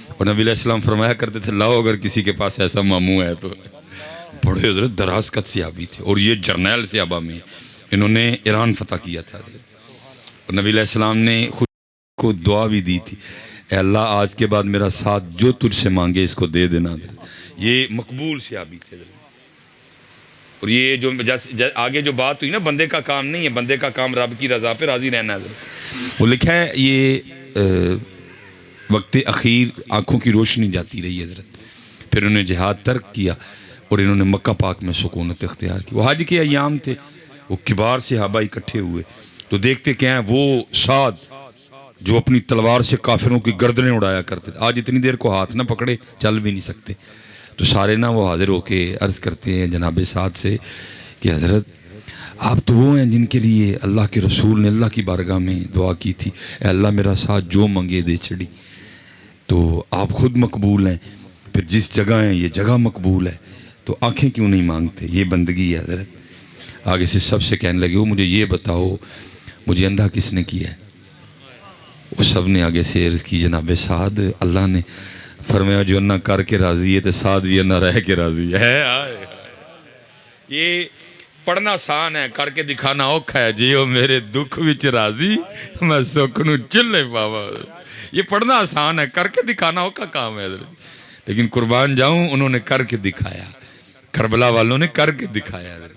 [SPEAKER 1] اور نبی علیہ السلام فرمایا کرتے تھے لاؤ اگر کسی کے پاس ایسا ماموں ہے تو، بڑے حضرت دراز قد صحابی تھے، اور یہ جرنیل صحابہ میں انہوں نے ایران فتح کیا تھا، اور نبی علیہ السلام نے خود کو دعا بھی دی تھی، اے اللہ آج کے بعد میرا ساتھ جو تجھ سے مانگے اس کو دے دینا۔ یہ مقبول صحابی تھے، اور یہ جو آگے جو بات ہوئی نا بندے کا کام نہیں ہے، بندے کا کام رب کی رضا پہ راضی رہنا ہے، وہ لکھا ہے یہ وقت اخیر آنکھوں کی روشنی جاتی رہی حضرت، پھر انہوں نے جہاد ترک کیا اور انہوں نے مکہ پاک میں سکونت اختیار کی۔ وہ حج کے ایام تھے، وہ کبار صحابہ اکٹھے ہوئے تو دیکھتے کیا ہیں وہ سعد جو اپنی تلوار سے کافروں کی گردنیں اڑایا کرتے تھے، آج اتنی دیر کو ہاتھ نہ پکڑے چل بھی نہیں سکتے، تو سارے نہ وہ حاضر ہو کے عرض کرتے ہیں جناب سعد سے کہ حضرت آپ تو وہ ہیں جن کے لیے اللہ کے رسول نے اللہ کی بارگاہ میں دعا کی تھی، اے اللہ میرا ساتھ جو منگے دے چھڑی، تو آپ خود مقبول ہیں، پھر جس جگہ ہیں یہ جگہ مقبول ہے تو آنکھیں کیوں نہیں مانگتے، یہ بندگی ہے حضرت۔ آگے سے سب سے کہنے لگے وہ مجھے یہ بتاؤ مجھے اندھا کس نے کیا ہے؟ وہ سب نے آگے سے عرض کی جناب سعد اللہ نے، فرمایا جو انا کر کے راضی ہے تو سعد بھی انا رہ کے راضی ہے۔ یہ پڑھنا آسان ہے، کر کے دکھانا اوکھا ہے، جیو میرے دکھ وچ راضی میں سکھ نو چلے پاوا۔ یہ پڑھنا آسان ہے، کر کے دکھانا اوکھا کام ہے حضرت، لیکن قربان جاؤں انہوں نے کر کے دکھایا، کربلا والوں نے کر کے دکھایا حضرت۔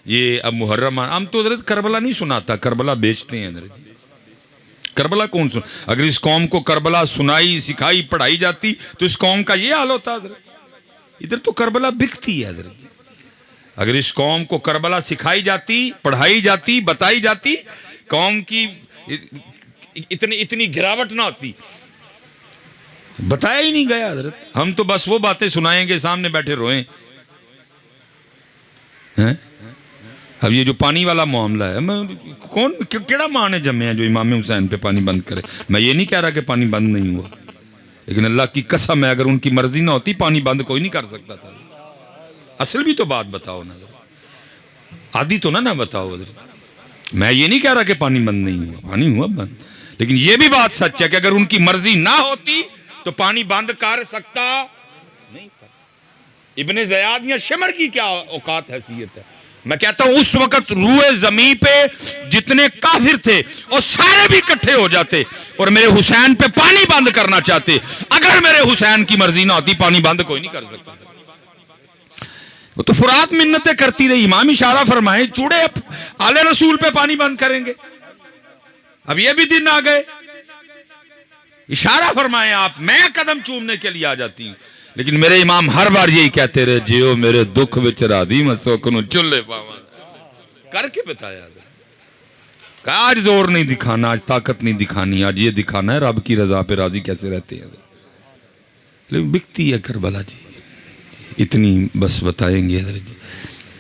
[SPEAKER 1] یہ اب محرم ہم تو حضرت کربلا نہیں سناتا، کربلا بیچتے ہیں حضرت۔ کربلا کون سن، اگر اس قوم کو کربلا سنائی سکھائی پڑھائی جاتی تو اس قوم کا یہ حال ہوتا حضرت۔ ادھر تو کربلا بکتی ہے حضرت، اگر اس قوم کو کربلا سکھائی جاتی پڑھائی جاتی بتائی جاتی قوم کی اتنی گراوٹ نہ ہوتی، بتایا ہی نہیں گیا حضرت، ہم تو بس وہ باتیں سنائیں گے سامنے بیٹھے روئیں۔ اب یہ جو پانی والا معاملہ ہے، کون کیڑا ماں نے جمے ہیں جو امام حسین پہ پانی بند کرے؟ میں یہ نہیں کہہ رہا کہ پانی بند نہیں ہوا، لیکن اللہ کی قسم ہے اگر ان کی مرضی نہ ہوتی پانی بند کوئی نہیں کر سکتا تھا۔ اصل بھی تو بات بتاؤ نا، آدھی تو نہ بتاؤ حضرت۔ میں یہ نہیں کہہ رہا کہ پانی بند نہیں ہوا، پانی ہوا بند، لیکن یہ بھی بات سچ ہے کہ اگر ان کی مرضی نہ ہوتی تو پانی بند کر سکتا نہیں تھا۔ ابن زیاد یا شمر کی کیا اوقات حیثیت ہے؟ میں کہتا ہوں اس وقت روئے زمین پہ جتنے کافر تھے اور سارے بھی اکٹھے ہو جاتے اور میرے حسین پہ پانی بند کرنا چاہتے، اگر میرے حسین کی مرضی نہ ہوتی پانی بند کوئی نہیں کر سکتا۔ وہ تو فرات منتیں کرتی رہی، امام اشارہ فرمائے چوڑے آل رسول پہ پانی بند کریں گے، اب یہ بھی دن آ گئے، اشارہ فرمائے آپ، میں قدم چومنے کے لیے آ جاتی ہوں، لیکن میرے امام ہر بار یہی کہتے رہے جیو میرے دکھ وچ راضی میں سوکنو چلے پاواں، کر کے بتایا کہ آج زور نہیں دکھانا، آج طاقت نہیں دکھانی، آج یہ دکھانا ہے رب کی رضا پہ راضی کیسے رہتے ہیں۔ لیکن بکتی ہے کربلا جی، اتنی بس بتائیں گے حضرت جی۔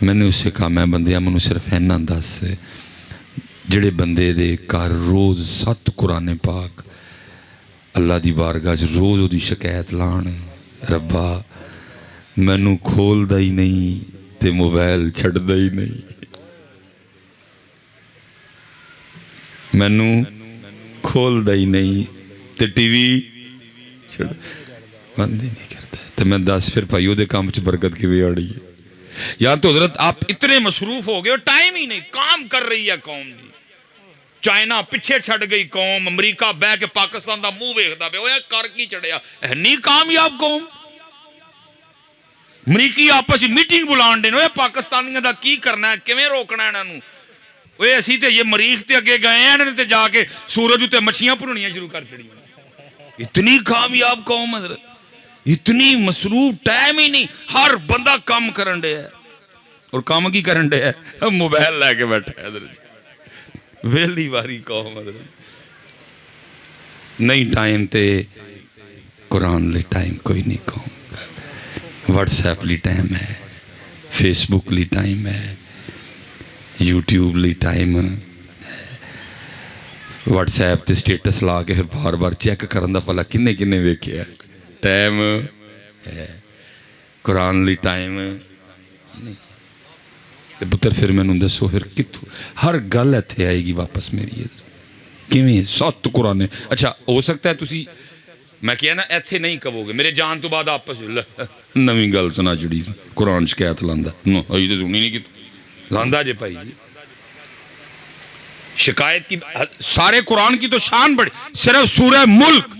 [SPEAKER 1] میں نے اس سے کہا میں بندیا مجھے صرف اینا دس جڑے بندے دے کار روز 7 قرآن پاک اللہ دی بارگاہ روز دی شکایت لان ربا مینوں کھول دا ہی نہیں تے موبائل چھڑ دا ہی نہیں مینوں کھول دا ہی نہیں تے ٹی وی چھڑ بند ہی نہیں کرتا تو میں دس پھر بھائیو دے کام چ برکت کی بھی آڑی ہے یا تو حضرت آپ اتنے مصروف ہو گئے اور ٹائم ہی نہیں کام کر رہی ہے قوم جی چائنا پچھے چھڑ گئی قوم امریکہ بہ کے پاکستان دا منہ ویکھدا پیا اوے کر کی چڑھیا نہیں کامیاب قوم امریکی آپس میٹنگ بلان دین اوے پاکستانیاں دا کی کرنا ہے کیویں روکنا ہے انہاں نوں اوے اسی تے یہ مریخ تے اگے گئے ہیں تے جا کے سورج تے مچھیاں بھننیاں شروع کر چھڑیاں اتنی کامیاب قوم حضرت اتنی مصروف ٹائم ہی نہیں ہر بندہ کام کرن دے ہے اور کام کی کرن دے ہے موبائل لے کے بیٹھا ہے حضرت ویلی واری قوم حضرت نہیں ٹائم تے قرآن لے ٹائم کوئی نہیں قوم واٹس ایپ لی ٹائم ہے فیس بک لی ٹائم ہے یوٹیوب لی ٹائم واٹس ایپ تے سٹیٹس لا کے پھر بار بار چیک کرن دا پلا کنے کنے ویکھے ہے ٹائم ہے قرآن لی ٹائم نہیں پتر پھر میں نے دسو پھر کتوں ہر گل ایتھے آئے گی واپس میری کیویں 7 قرآن اچھا ہو سکتا ہے تسی میں کہیا نا ایتھے نہیں کہو گے میرے جان تو بعد آپس نویں گل سنا جڑی قرآن شکایت لاندا نو ائی تے سنی نہیں کیتی لاندا جے بھائی شکایت کی سارے قرآن کی تو شان بڑی صرف سورہ ملک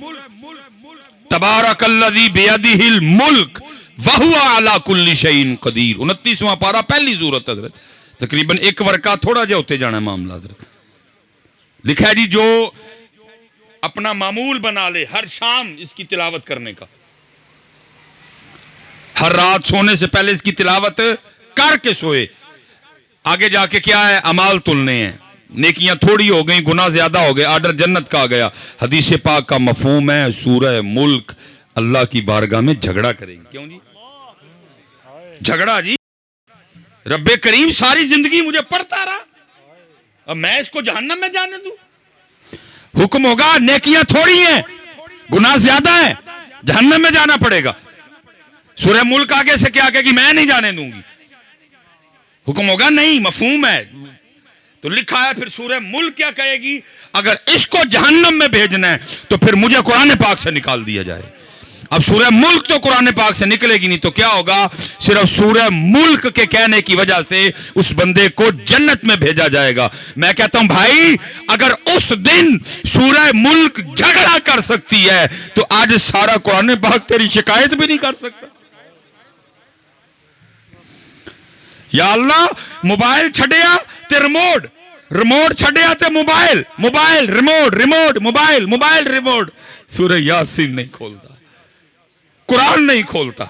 [SPEAKER 1] تبارک الذی بیدہ الملک وَهُوَ عَلَىٰ كُلِّ شَيْءٍ قَدِيرٌ 29واں پارہ پہلی سورت حضرت تقریباً ایک ورقہ تھوڑا جا ہوتے جانا ہے معاملہ حضرت لکھا ہے جی جو اپنا معمول بنا لے ہر شام اس کی تلاوت کرنے کا ہر رات سونے سے پہلے اس کی تلاوت کر کے سوئے آگے جا کے کیا ہے اعمال تلنے ہیں نیکیاں تھوڑی ہو گئیں گناہ زیادہ ہو گئے آرڈر جنت کا آ گیا حدیث پاک کا مفہوم ہے سورہ ملک اللہ کی بارگاہ میں جھگڑا کریں گے کیوں جی جھگڑا جی رب کریم ساری زندگی مجھے پڑھتا رہا اب میں اس کو جہنم میں جانے دوں حکم ہوگا نیکیاں تھوڑی ہیں گناہ زیادہ ہیں جہنم میں جانا پڑے گا سورہ ملک آگے سے کیا کہے گی میں نہیں جانے دوں گی حکم ہوگا نہیں مفہوم ہے تو لکھا ہے پھر سورہ ملک کیا کہے گی اگر اس کو جہنم میں بھیجنا ہے تو پھر مجھے قرآن پاک سے نکال دیا جائے اب سورہ ملک تو قرآن پاک سے نکلے گی نہیں تو کیا ہوگا صرف سورہ ملک کے کہنے کی وجہ سے اس بندے کو جنت میں بھیجا جائے گا میں کہتا ہوں بھائی اگر اس دن سورہ ملک جھگڑا کر سکتی ہے تو آج سارا قرآن پاک تیری شکایت بھی نہیں کر سکتا یا اللہ موبائل چھڑیا تے ریموٹ چھڑیا تے موبائل ریموٹ موبائل ریموٹ سورہ یاسین نہیں کھولتا قرآن نہیں کھولتا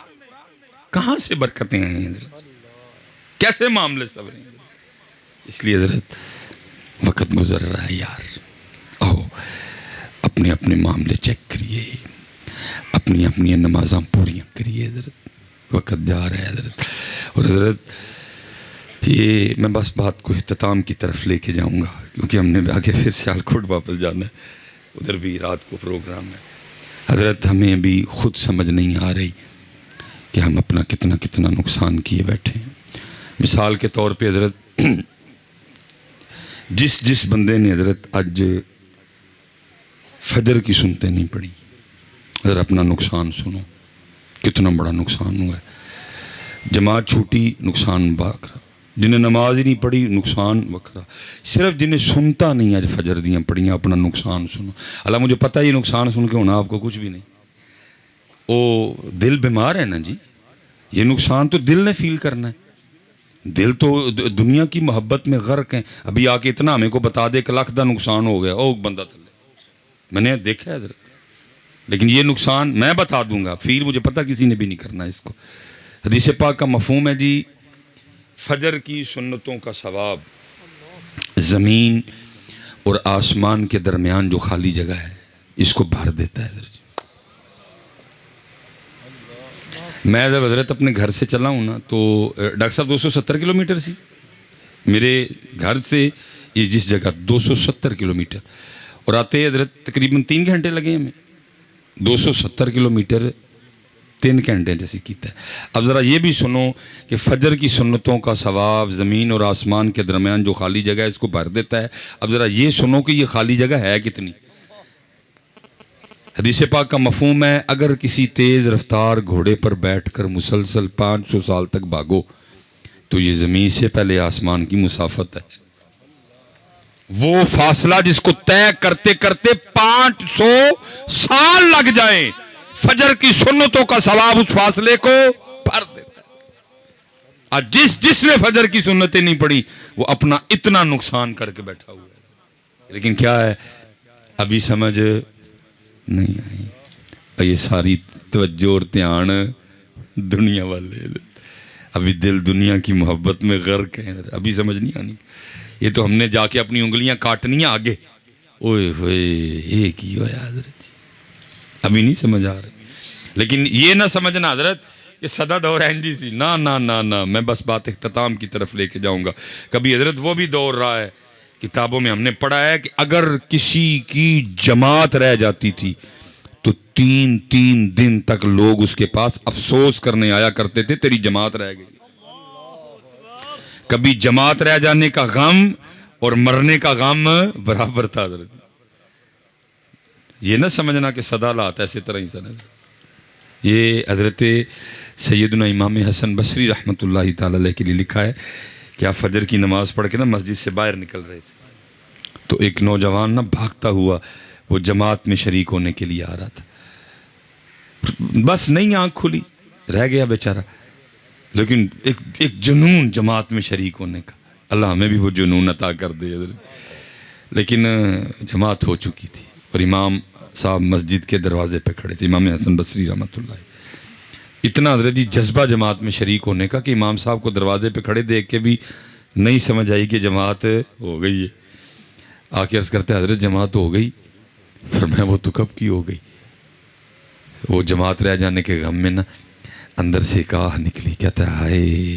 [SPEAKER 1] کہاں سے برکتیں ہیں حضرت کیسے معاملے سب ہیں اس لیے حضرت وقت گزر رہا ہے یار آؤ اپنے اپنے معاملے چیک کریے اپنی نمازاں پوریاں کریے حضرت وقت جا رہا ہے حضرت اور حضرت یہ میں بس بات کو اختتام کی طرف لے کے جاؤں گا کیونکہ ہم نے آگے پھر سیالکوٹ واپس جانا ہے ادھر بھی رات کو پروگرام ہے حضرت ہمیں بھی خود سمجھ نہیں آ رہی کہ ہم اپنا کتنا نقصان کیے بیٹھے ہیں مثال کے طور پہ حضرت جس بندے نے حضرت آج فجر کی سنتے نہیں پڑی حضرت اپنا نقصان سنو کتنا بڑا نقصان ہوا ہے جماعت چھوٹی نقصان باقرا جنہیں نماز ہی نہیں پڑھی نقصان وکرا صرف جنہیں سنتا نہیں آج فجر دیاں پڑھیاں اپنا نقصان سنو اللہ مجھے پتہ یہ نقصان سن کے ہونا آپ کو کچھ بھی نہیں او دل بیمار ہے نا جی یہ نقصان تو دل نے فیل کرنا ہے دل تو دنیا کی محبت میں غرق ہیں ابھی آ کے اتنا ہمیں کو بتا دے کہ لاکھ دا نقصان ہو گیا او بندہ تلے میں نے دیکھا ہے حضرت لیکن یہ نقصان میں بتا دوں گا فیل مجھے پتہ کسی نے بھی نہیں کرنا اس کو حدیث پاک کا مفہوم ہے جی فجر کی سنتوں کا ثواب زمین اور آسمان کے درمیان جو خالی جگہ ہے اس کو بھر دیتا ہے
[SPEAKER 2] میں جب حضرت اپنے گھر سے چلا ہوں نا تو ڈاکٹر صاحب 270 کلومیٹر سی میرے گھر سے یہ جس جگہ 270 کلومیٹر اور آتے حضرت تقریباً 3 گھنٹے لگے ہمیں 270 کلومیٹر 3 گھنٹے جیسے کیتا ہے. اب ذرا یہ بھی سنو کہ فجر کی سنتوں کا ثواب زمین اور آسمان کے درمیان جو خالی جگہ ہے اس کو بھر دیتا ہے. اب ذرا یہ سنو کہ یہ خالی جگہ ہے کتنی. حدیث پاک کا مفہوم ہے اگر کسی تیز رفتار گھوڑے پر بیٹھ کر مسلسل 500 سال تک بھاگو تو یہ زمین سے پہلے آسمان کی مسافت ہے. وہ فاصلہ جس کو طے کرتے کرتے 500 سال لگ جائیں فجر کی سنتوں کا ثواب اس فاصلے کو بھر دیتا ہے. اور جس نے فجر کی سنتیں نہیں پڑھی وہ اپنا اتنا نقصان کر کے بیٹھا ہوا ہے. لیکن کیا ہے ابھی سمجھ نہیں آئی. یہ ساری توجہ اور دھیان دنیا والے ابھی دل دنیا کی محبت میں غرق ہیں. ابھی سمجھ نہیں آنی. یہ تو ہم نے جا کے اپنی انگلیاں کاٹنی ہیں آگے. اوئے ہوئے یہ کی ہوا حضرت جی ابھی نہیں سمجھ آ رہی. لیکن یہ نہ سمجھنا حضرت کہ سدا دور اینجی سی نا نا نا نا. میں بس بات اختتام کی طرف لے کے جاؤں گا. کبھی حضرت وہ بھی دور رہا ہے کتابوں میں ہم نے پڑھا ہے کہ اگر کسی کی جماعت رہ جاتی تھی تو 3 دن تک لوگ اس کے پاس افسوس کرنے آیا کرتے تھے تیری جماعت رہ گئی. کبھی جماعت رہ جانے کا غم اور مرنے کا غم برابر تھا حضرت. یہ نہ سمجھنا کہ صدا لاتا ایسے طرح ہی سمجھ. یہ حضرت سیدنا امام حسن بصری رحمۃ اللہ تعالی علیہ کے لیے لکھا ہے کہ آپ فجر کی نماز پڑھ کے نا مسجد سے باہر نکل رہے تھے تو ایک نوجوان نا بھاگتا ہوا وہ جماعت میں شریک ہونے کے لیے آ رہا تھا. بس نہیں آنکھ کھلی رہ گیا بیچارہ. لیکن ایک جنون جماعت میں شریک ہونے کا. اللہ ہمیں بھی وہ جنون عطا کر دے. لیکن جماعت ہو چکی تھی اور امام صاحب مسجد کے دروازے پہ کھڑے تھے امام حسن بصری رحمۃ اللہ. اتنا حضرت جی جذبہ جماعت میں شریک ہونے کا کہ امام صاحب کو دروازے پہ کھڑے دیکھ کے بھی نہیں سمجھ آئی کہ جماعت ہو گئی ہے. آ کے عرض کرتے حضرت جماعت ہو گئی. فرمایا وہ تو کب کی ہو گئی. وہ جماعت رہ جانے کے غم میں نا اندر سے ایک آہ نکلی. کہتا ہے ہائے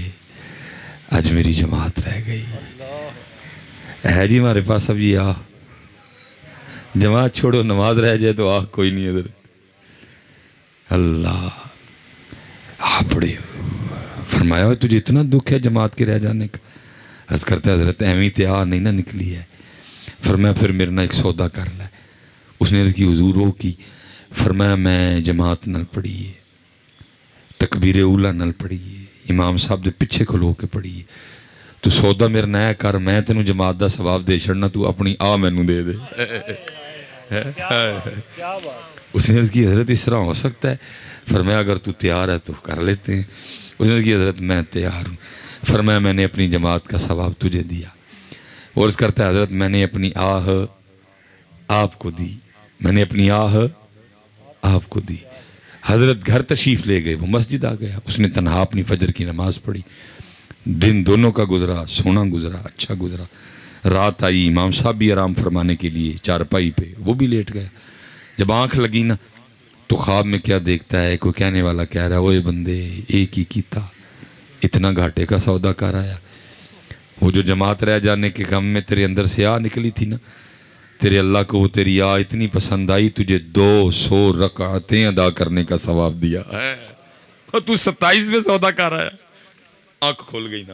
[SPEAKER 2] آج میری جماعت رہ گئی. ہے جی ہمارے پاس اب یہ آہ. جماعت چھوڑو نماز رہ جائے تو آہ کوئی نہیں حضرت. اللہ بڑے فرمایا تجھے اتنا دکھ ہے جماعت کے رہ جانے کا. عرض کرتا حضرت ایویں تے آہ نہیں نہ نکلی ہے. فرمایا پھر میرے نہ ایک سودا کر لے. اس نے عرض کی حضور ہو کی. فرمایا میں جماعت نل پڑھی ہے تکبیر اولا نل پڑھی ہے امام صاحب دے پیچھے کھلو کے پڑھی ہے. تو سودا میرا نہ کر میں تینوں جماعت دا ثواب دے چھڑنا تو اپنی آہ مینوں دے دے. اس نے عرض کی حضرت اس طرح ہو سکتا ہے. فرمایا اگر تو تیار ہے تو کر لیتے ہیں. اس نے عرض کی حضرت میں تیار ہوں. فرمایا میں نے اپنی جماعت کا ثواب تجھے دیا. اور عرض کرتا ہے حضرت میں نے اپنی آہ آپ کو دی. میں نے اپنی آہ آپ کو دی. حضرت گھر تشریف لے گئے. وہ مسجد آ گیا. اس نے تنہا اپنی فجر کی نماز پڑھی. دن دونوں کا گزرا سونا گزرا اچھا گزرا. رات آئی امام صاحب بھی آرام فرمانے کے لیے چارپائی پہ وہ بھی لیٹ گیا. جب آنکھ لگی نا تو خواب میں کیا دیکھتا ہے کوئی کہنے والا کہہ رہا ہے اوے بندے ایک ہی کیتا اتنا گھاٹے کا سودا کر آیا. وہ جو جماعت رہ جانے کے غم میں تیرے اندر سے آہ نکلی تھی نا تیرے اللہ کو وہ تیری آہ اتنی پسند آئی تجھے 200 رکعتیں ادا کرنے کا ثواب دیا. تو 27 میں سودا کر آیا. آنکھ کھول گئی نا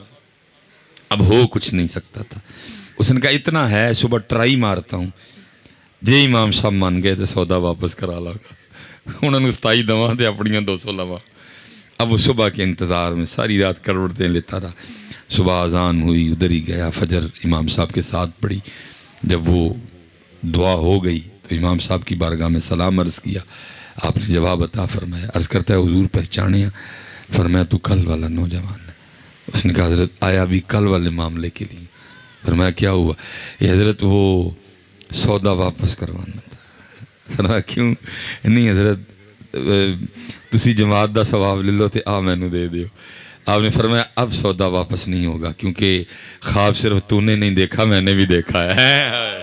[SPEAKER 2] اب ہو کچھ نہیں سکتا تھا. اس نے کہا اتنا ہے صبح ٹرائی مارتا ہوں. جے امام صاحب مان گئے تو سودا واپس کرا لا گا. انہوں نے 27 دواں تے اپنیاں 200 لواں. اب وہ صبح کے انتظار میں ساری رات کروڑتے لیتا رہا. صبح اذان ہوئی ادھر ہی گیا فجر امام صاحب کے ساتھ پڑھی. جب وہ دعا ہو گئی تو امام صاحب کی بارگاہ میں سلام عرض کیا. آپ نے جواب عطا فرمایا. عرض کرتا ہے حضور پہچانے. فرمایا تو کل والا نوجوان ہے. اس نے کہا حضرت آیا بھی کل والے معاملے کے لیے. فرمایا کیا ہوا. یہ حضرت وہ سودا واپس کروانا تھا. فرمایا کیوں. نہیں حضرت تسی جماعت دا ثواب لے لو تے آ مینوں دے دیو. آپ نے فرمایا اب سودا واپس نہیں ہوگا کیونکہ خواب صرف تو نے نہیں دیکھا میں نے بھی دیکھا ہے.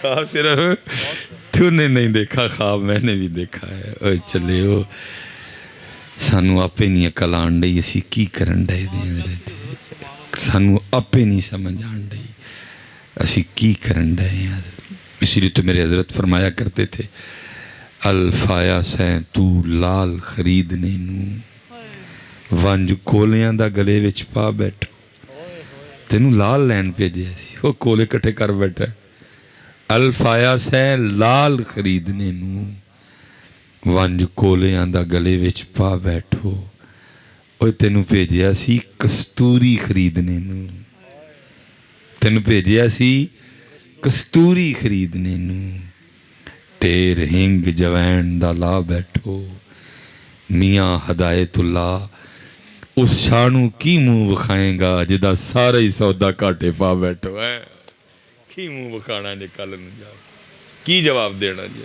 [SPEAKER 2] خواب صرف تو نے نہیں دیکھا خواب میں نے بھی دیکھا ہے. اوے چلے ہو سانو آپے نہیں عقل آن ڈئی اسی کی کرن ڈے دیں سانو آپے نہیں سمجھ آن ڈئی اسی کی کرن ڈے ہیں. اسی لیے تو میرے حضرت فرمایا کرتے تھے الفایا سین تو لال خریدنے نو ونج کولیاں دا گلے وچ پا بیٹھو. تینوں لال لین بھیجیا سی وہ کولے کٹھے کر بیٹھا. الفایا سین لال خریدنے نو ونج کولیاں دا گلے وچ پا بیٹھو. اوے تینوں بھیجیا سی کستوری خریدنے نو. تینوں بھیجیا سی کستوری خریدنے نو. ٹیر ہنگ جوین دا لا بیٹھو. میاں ہدایت اللہ اس شانو کی منہ بکھائیں گا جدا سارا ہی سودا کاٹے پا بیٹھو ہے. کی منہ بکھانا جے کل نو جا کی جواب دینا جی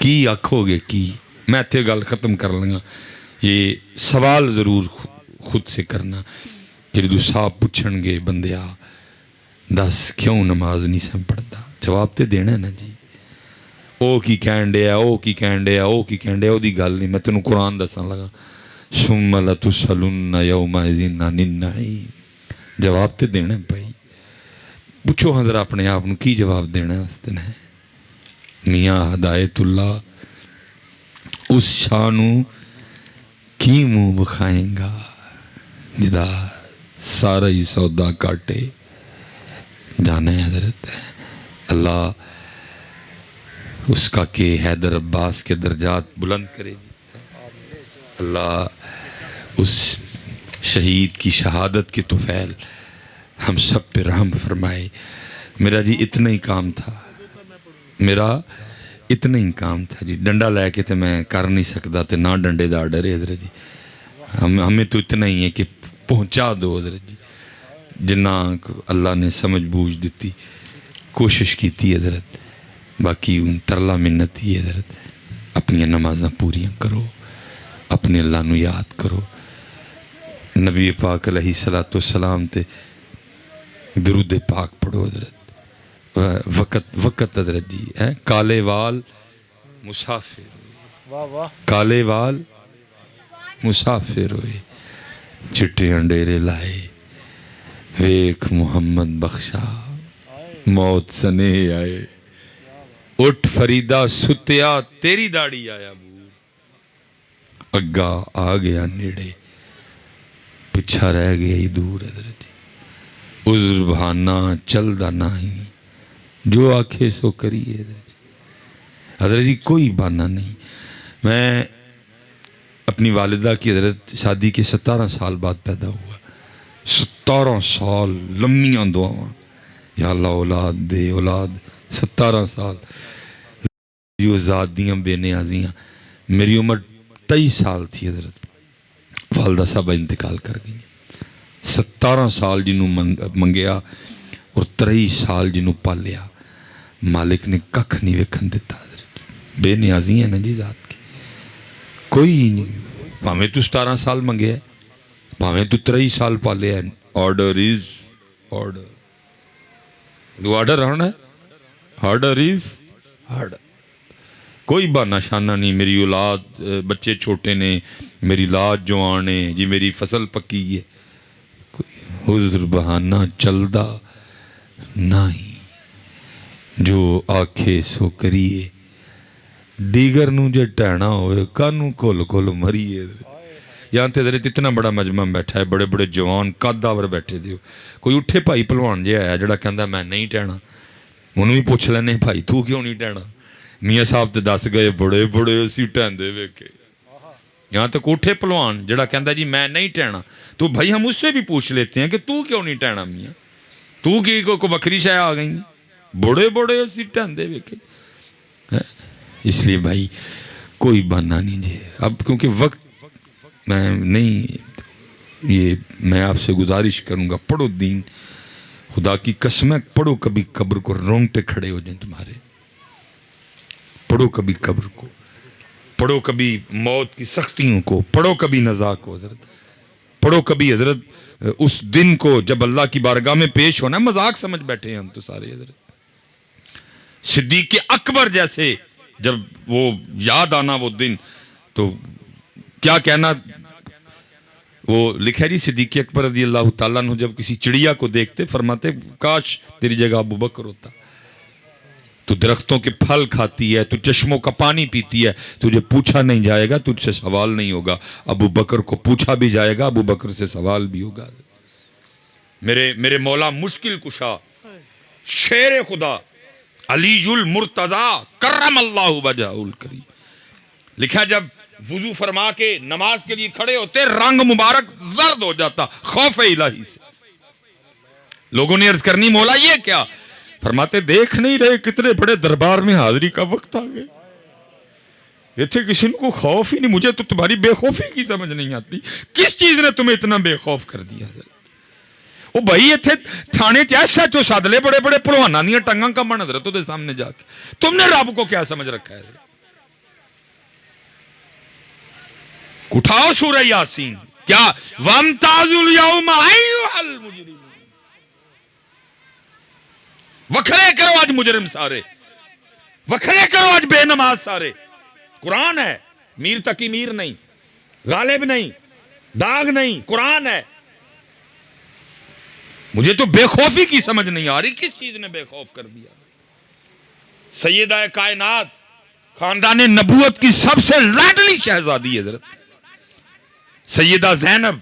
[SPEAKER 2] کی آکھو گے کی. میں تے گل ختم کر لگا. یہ سوال ضرور خود سے کرنا کہ جدو صاحب پوچھن گے بندیا دس کیوں نماز نہیں سم پڑھتا جواب تے دینا ہے نا جی. او کی کہن ڈیا او کی کہن ڈیا او کی کہن ڈیا او دی گل نہیں. میں تینوں قرآن دسن لگا ثم لتسألن یومئذ عن النعیم. جواب تے دینا ہے بھائی. پوچھو ہاں ذرا اپنے آپ کی جواب دینا ہے اس دن ہے. میاں ہدایت اللہ اس شانو کی منہ بکھائیں گا جدا سارا ہی سودا کاٹے. جانا ہے حضرت اللہ اس کا کہ حیدر عباس کے درجات بلند کرے جی. اللہ اس شہید کی شہادت کی طفیل ہم سب پہ رحم فرمائے. میرا جی اتنا ہی کام تھا. میرا اتنا ہی کام تھا جی. ڈنڈا لے کے تو میں کر نہیں سکتا تے نہ ڈنڈے دا ڈرے حضرت جی. ہمیں تو اتنا ہی ہے کہ پہنچا دو حضرت جی. جنہ اللہ نے سمجھ بوجھ دیتی کوشش کی تھی حضرت. باقی ترلا منت ہی حضرت. اپنی نمازاں پوریاں کرو اپنے اللہ نو یاد کرو. نبی پاک علیہ الصلوۃ والسلام تے درود پاک پڑھو حضرت. وقت حضرت جی ہے کالے وال مسافر کالے وال مسافر ہوئے چٹے انڈیرے لائے ویک محمد بخشا موت سنے آئے. اٹھ فریدہ ستیا تیری داڑھی آیا بور اگا آ گیا نیڑے پچھا رہ گیا ہی دور حضرت جی. عذر بہانہ چل دا نہیں جو آنکھیں سو کریے حضرت جی. حضرت جی کوئی بہانہ نہیں. میں اپنی والدہ کی حضرت شادی کے 17 سال بعد پیدا ہوا. 17 سال لمبیاں دعاواں یا اللہ اولاد دے اولاد. 17 سال جو ذات دیاں بے نیازیاں. میری عمر 23 سال تھی حضرت. والدہ صاحبہ انتقال کر گئی. 17 سال جنہوں منگیا اور 23 سال جنہوں پالیا. مالک نے ککھ نہیں ویکھن دیتا حضرت. بے نیازی ہیں نا جی ذات کی. کوئی نہیں. پاویں تو 17 سال منگیا ہے پاویں تو 23 سال پالیا ہے. Order is order. دو آرڈر ہونا ہے. Order is order. کوئی بہانہ شانہ نہیں. میری اولاد بچے چھوٹے نے میری لاد جوان ہے جی میری فصل پکی ہے. عذر بہانہ چلدا نہیں جو آکھے سو کریے. دیگر نو جے ٹہنا ہوئے کانو کھول کھول مریے. یہاں تے حضرت اتنا بڑا مجمع بیٹھا ہے بڑے بڑے جوان قداور بیٹھے دیو. کوئی اٹھے بھائی پلوان جے آیا جڑا کہندا میں نہیں ٹہنا. انہوں بھی پوچھ لینے بھائی تو کیوں نہیں ٹہنا. میاں صاحب تے دس گئے بڑے بڑے اسی ٹہندے ویکھے. یہاں تک اٹھے پلوان جڑا کہندا جی میں نہیں ٹہنا تو بھائی ہم اس سے بھی پوچھ لیتے ہیں کہ تو کیوں نہیں ٹہنا میاں. تو کی کو بکری شے آ گئی. بڑے بڑے اسی ٹہندے ویکھے. اس لیے بھائی کوئی بہانہ نہیں جی. اب کیونکہ وقت میں نہیں یہ میں آپ سے گزارش کروں گا پڑھو دین. خدا کی قسم ہے پڑھو کبھی قبر کو رونگٹے کھڑے ہو جائیں تمہارے. پڑھو کبھی قبر کو. پڑھو کبھی موت کی سختیوں کو. پڑھو کبھی نزا کو حضرت. پڑھو کبھی حضرت اس دن کو جب اللہ کی بارگاہ میں پیش ہونا. مذاق سمجھ بیٹھے ہیں ہم تو سارے حضرت. صدیق اکبر جیسے جب وہ یاد آنا وہ دن تو کیا کہنا. وہ لکھا جی صدیق اکبر رضی اللہ تعالیٰ عنہ جب کسی چڑیا کو دیکھتے فرماتے کاش تیری جگہ ابو بکر ہوتا. تو درختوں کے پھل کھاتی ہے, تو چشموں کا پانی پیتی ہے, تجھے پوچھا نہیں جائے گا, تجھ سے سوال نہیں ہوگا. ابو بکر کو پوچھا بھی جائے گا, ابو بکر سے سوال بھی ہوگا. میرے مولا مشکل کشا شیر خدا علی المرتضی کرم اللہ وجہہ الکریم لکھا جب وضو فرما کے نماز کے لیے کھڑے ہوتے رنگ مبارک زرد ہو جاتا خوف الہی سے. لوگوں نے عرض کرنی مولا یہ کیا؟ فرماتے دیکھ نہیں رہے کتنے بڑے دربار میں حاضری کا وقت آ گئے, یہ تھے کسی کو خوف ہی نہیں. مجھے تو تمہاری بے خوفی کی سمجھ نہیں آتی, کس چیز نے تمہیں اتنا بے خوف کر دیا؟ وہ بھائی اتنے تھانے ایسا جو سادلے بڑے بڑے پلوانا دیا ٹنگاں کا من حضرتوں دے سامنے جا کے تم نے رب کو کیا سمجھ رکھا ہے؟ اٹھاؤ سورہ یاسین, کیا وَامْتَازُوا الْيَوْمَ أَيُّهَا الْمُجْرِمُونَ, وکھرے کرو آج مجرم سارے, وکھرے کرو آج بے نماز سارے. قرآن ہے, میر تقی میر نہیں, غالب نہیں, داغ نہیں, قرآن ہے. مجھے تو بے خوفی کی سمجھ نہیں آ رہی, کس چیز نے بے خوف کر دیا؟ سیدہ کائنات خاندان نبوت کی سب سے لاڈلی شہزادی حضرت سیدہ زینب,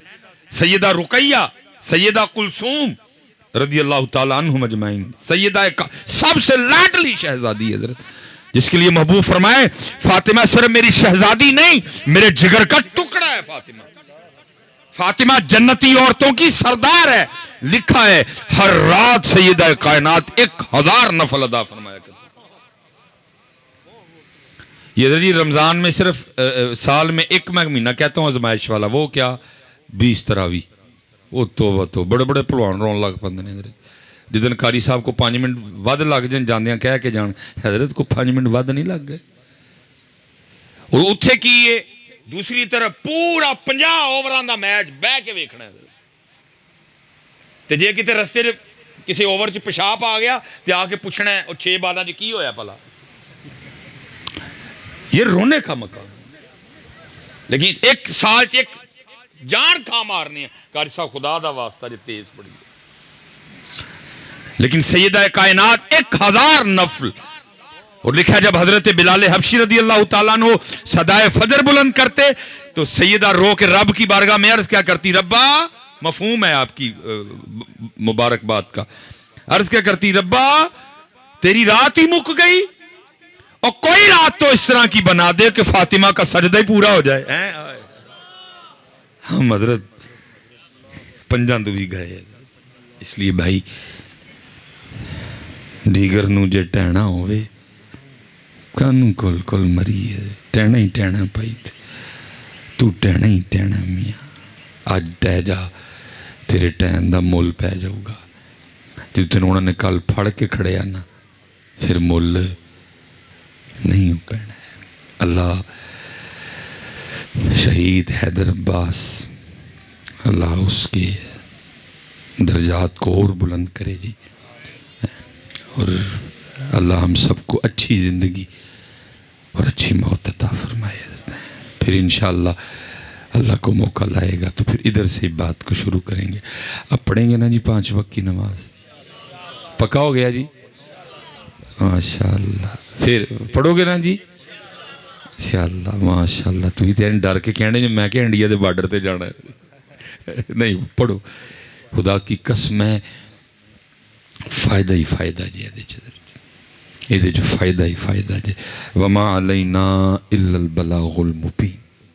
[SPEAKER 2] سیدہ رقیہ, سیدہ کلثوم رضی اللہ تعالیٰ عنہم اجمعین, سیدہ سب سے لاڈلی شہزادی حضرت, جس کے لیے محبوب فرمائے فاطمہ صرف میری شہزادی نہیں میرے جگر کا ٹکڑا ہے. فاطمہ جنتی عورتوں کی سردار ہے. لکھا ہے ہر رات سیدہ کائنات 1000 نفل ادا فرمایا کرتی. یہ جی رمضان میں صرف سال میں ایک مہینہ کہتا ہوں آزمائش والا, وہ کیا 20 تراویح. وہ تو بڑے بڑے پلوان رون لگ پندے نے حضرت. جدن قاری صاحب کو 5 منٹ ود لگ جان جاندیاں کہہ کے جان حضرت کو 5 منٹ ود نہیں لگ گئے. اور اتھے کی یہ دوسری طرف پورا 50 اووران دا میچ بہ کے ویکھنا ہے. تے جے کتے رستے کسی اوور چ پیشاب آ گیا تے آ کے پوچھنا ہے اور 6 بالاں چ کی ہویا پلا. یہ رونے کا مقام, لیکن ایک سال چ ایک جان کھا مارنی ہے. قاری صاحب خدا دا واسطہ جو تیز پڑی ہے. لیکن سیدہ کائنات 1000 نفل. اور لکھا جب حضرت بلال حبشی رضی اللہ تعالیٰ عنہ صدائے فجر بلند کرتے تو سیدہ رو کے رب کی بارگاہ میں عرض کیا کرتی؟ ربا, مفہوم ہے آپ کی مبارکباد کا, عرض کیا کرتی؟ ربا تیری رات ہی مک گئی اور کوئی رات تو اس طرح کی بنا دے کہ فاطمہ کا سجدہ ہی پورا ہو جائے. ہم حضرت پنجاں تو بھی گئے. اس لیے بھائی دیگر نو جے ٹہنا ہوئے کانوں کل کل مری ہے, ٹہنا ہی ٹہنا پائی تھے, تو ٹہنا ہی ٹہنا میاں. آج ٹہ جا تیرے ٹہن دا مول پہ جاؤ گا. جتنے انہوں نے کل پھڑ کے کھڑے آنا پھر مول نہیں ہو پہنا ہے. اللہ شہید حیدر عباس اللہ اس کے درجات کو اور بلند کرے جی, اور اللہ ہم سب کو اچھی زندگی اور اچھی موت عطا فرمائے. پھر انشاءاللہ اللہ کو موقع لائے گا تو پھر ادھر سے بات کو شروع کریں گے. اب پڑھیں گے نا جی 5 وقت کی نماز, پکا ہو گیا جی ماشاءاللہ. پھر پڑھو گے نا جی ماشاءاللہ ماشاءاللہ. تو ہی تین ڈر کے کہنے جو میں کہ انڈیا دے بارڈر تے جانا ہے. نہیں پڑھو, خدا کی قسم ہے فائدہ ہی فائدہ جی یہ جو فائدہ ہی فائدہ جی. وما علینا الا البلاغ المبین.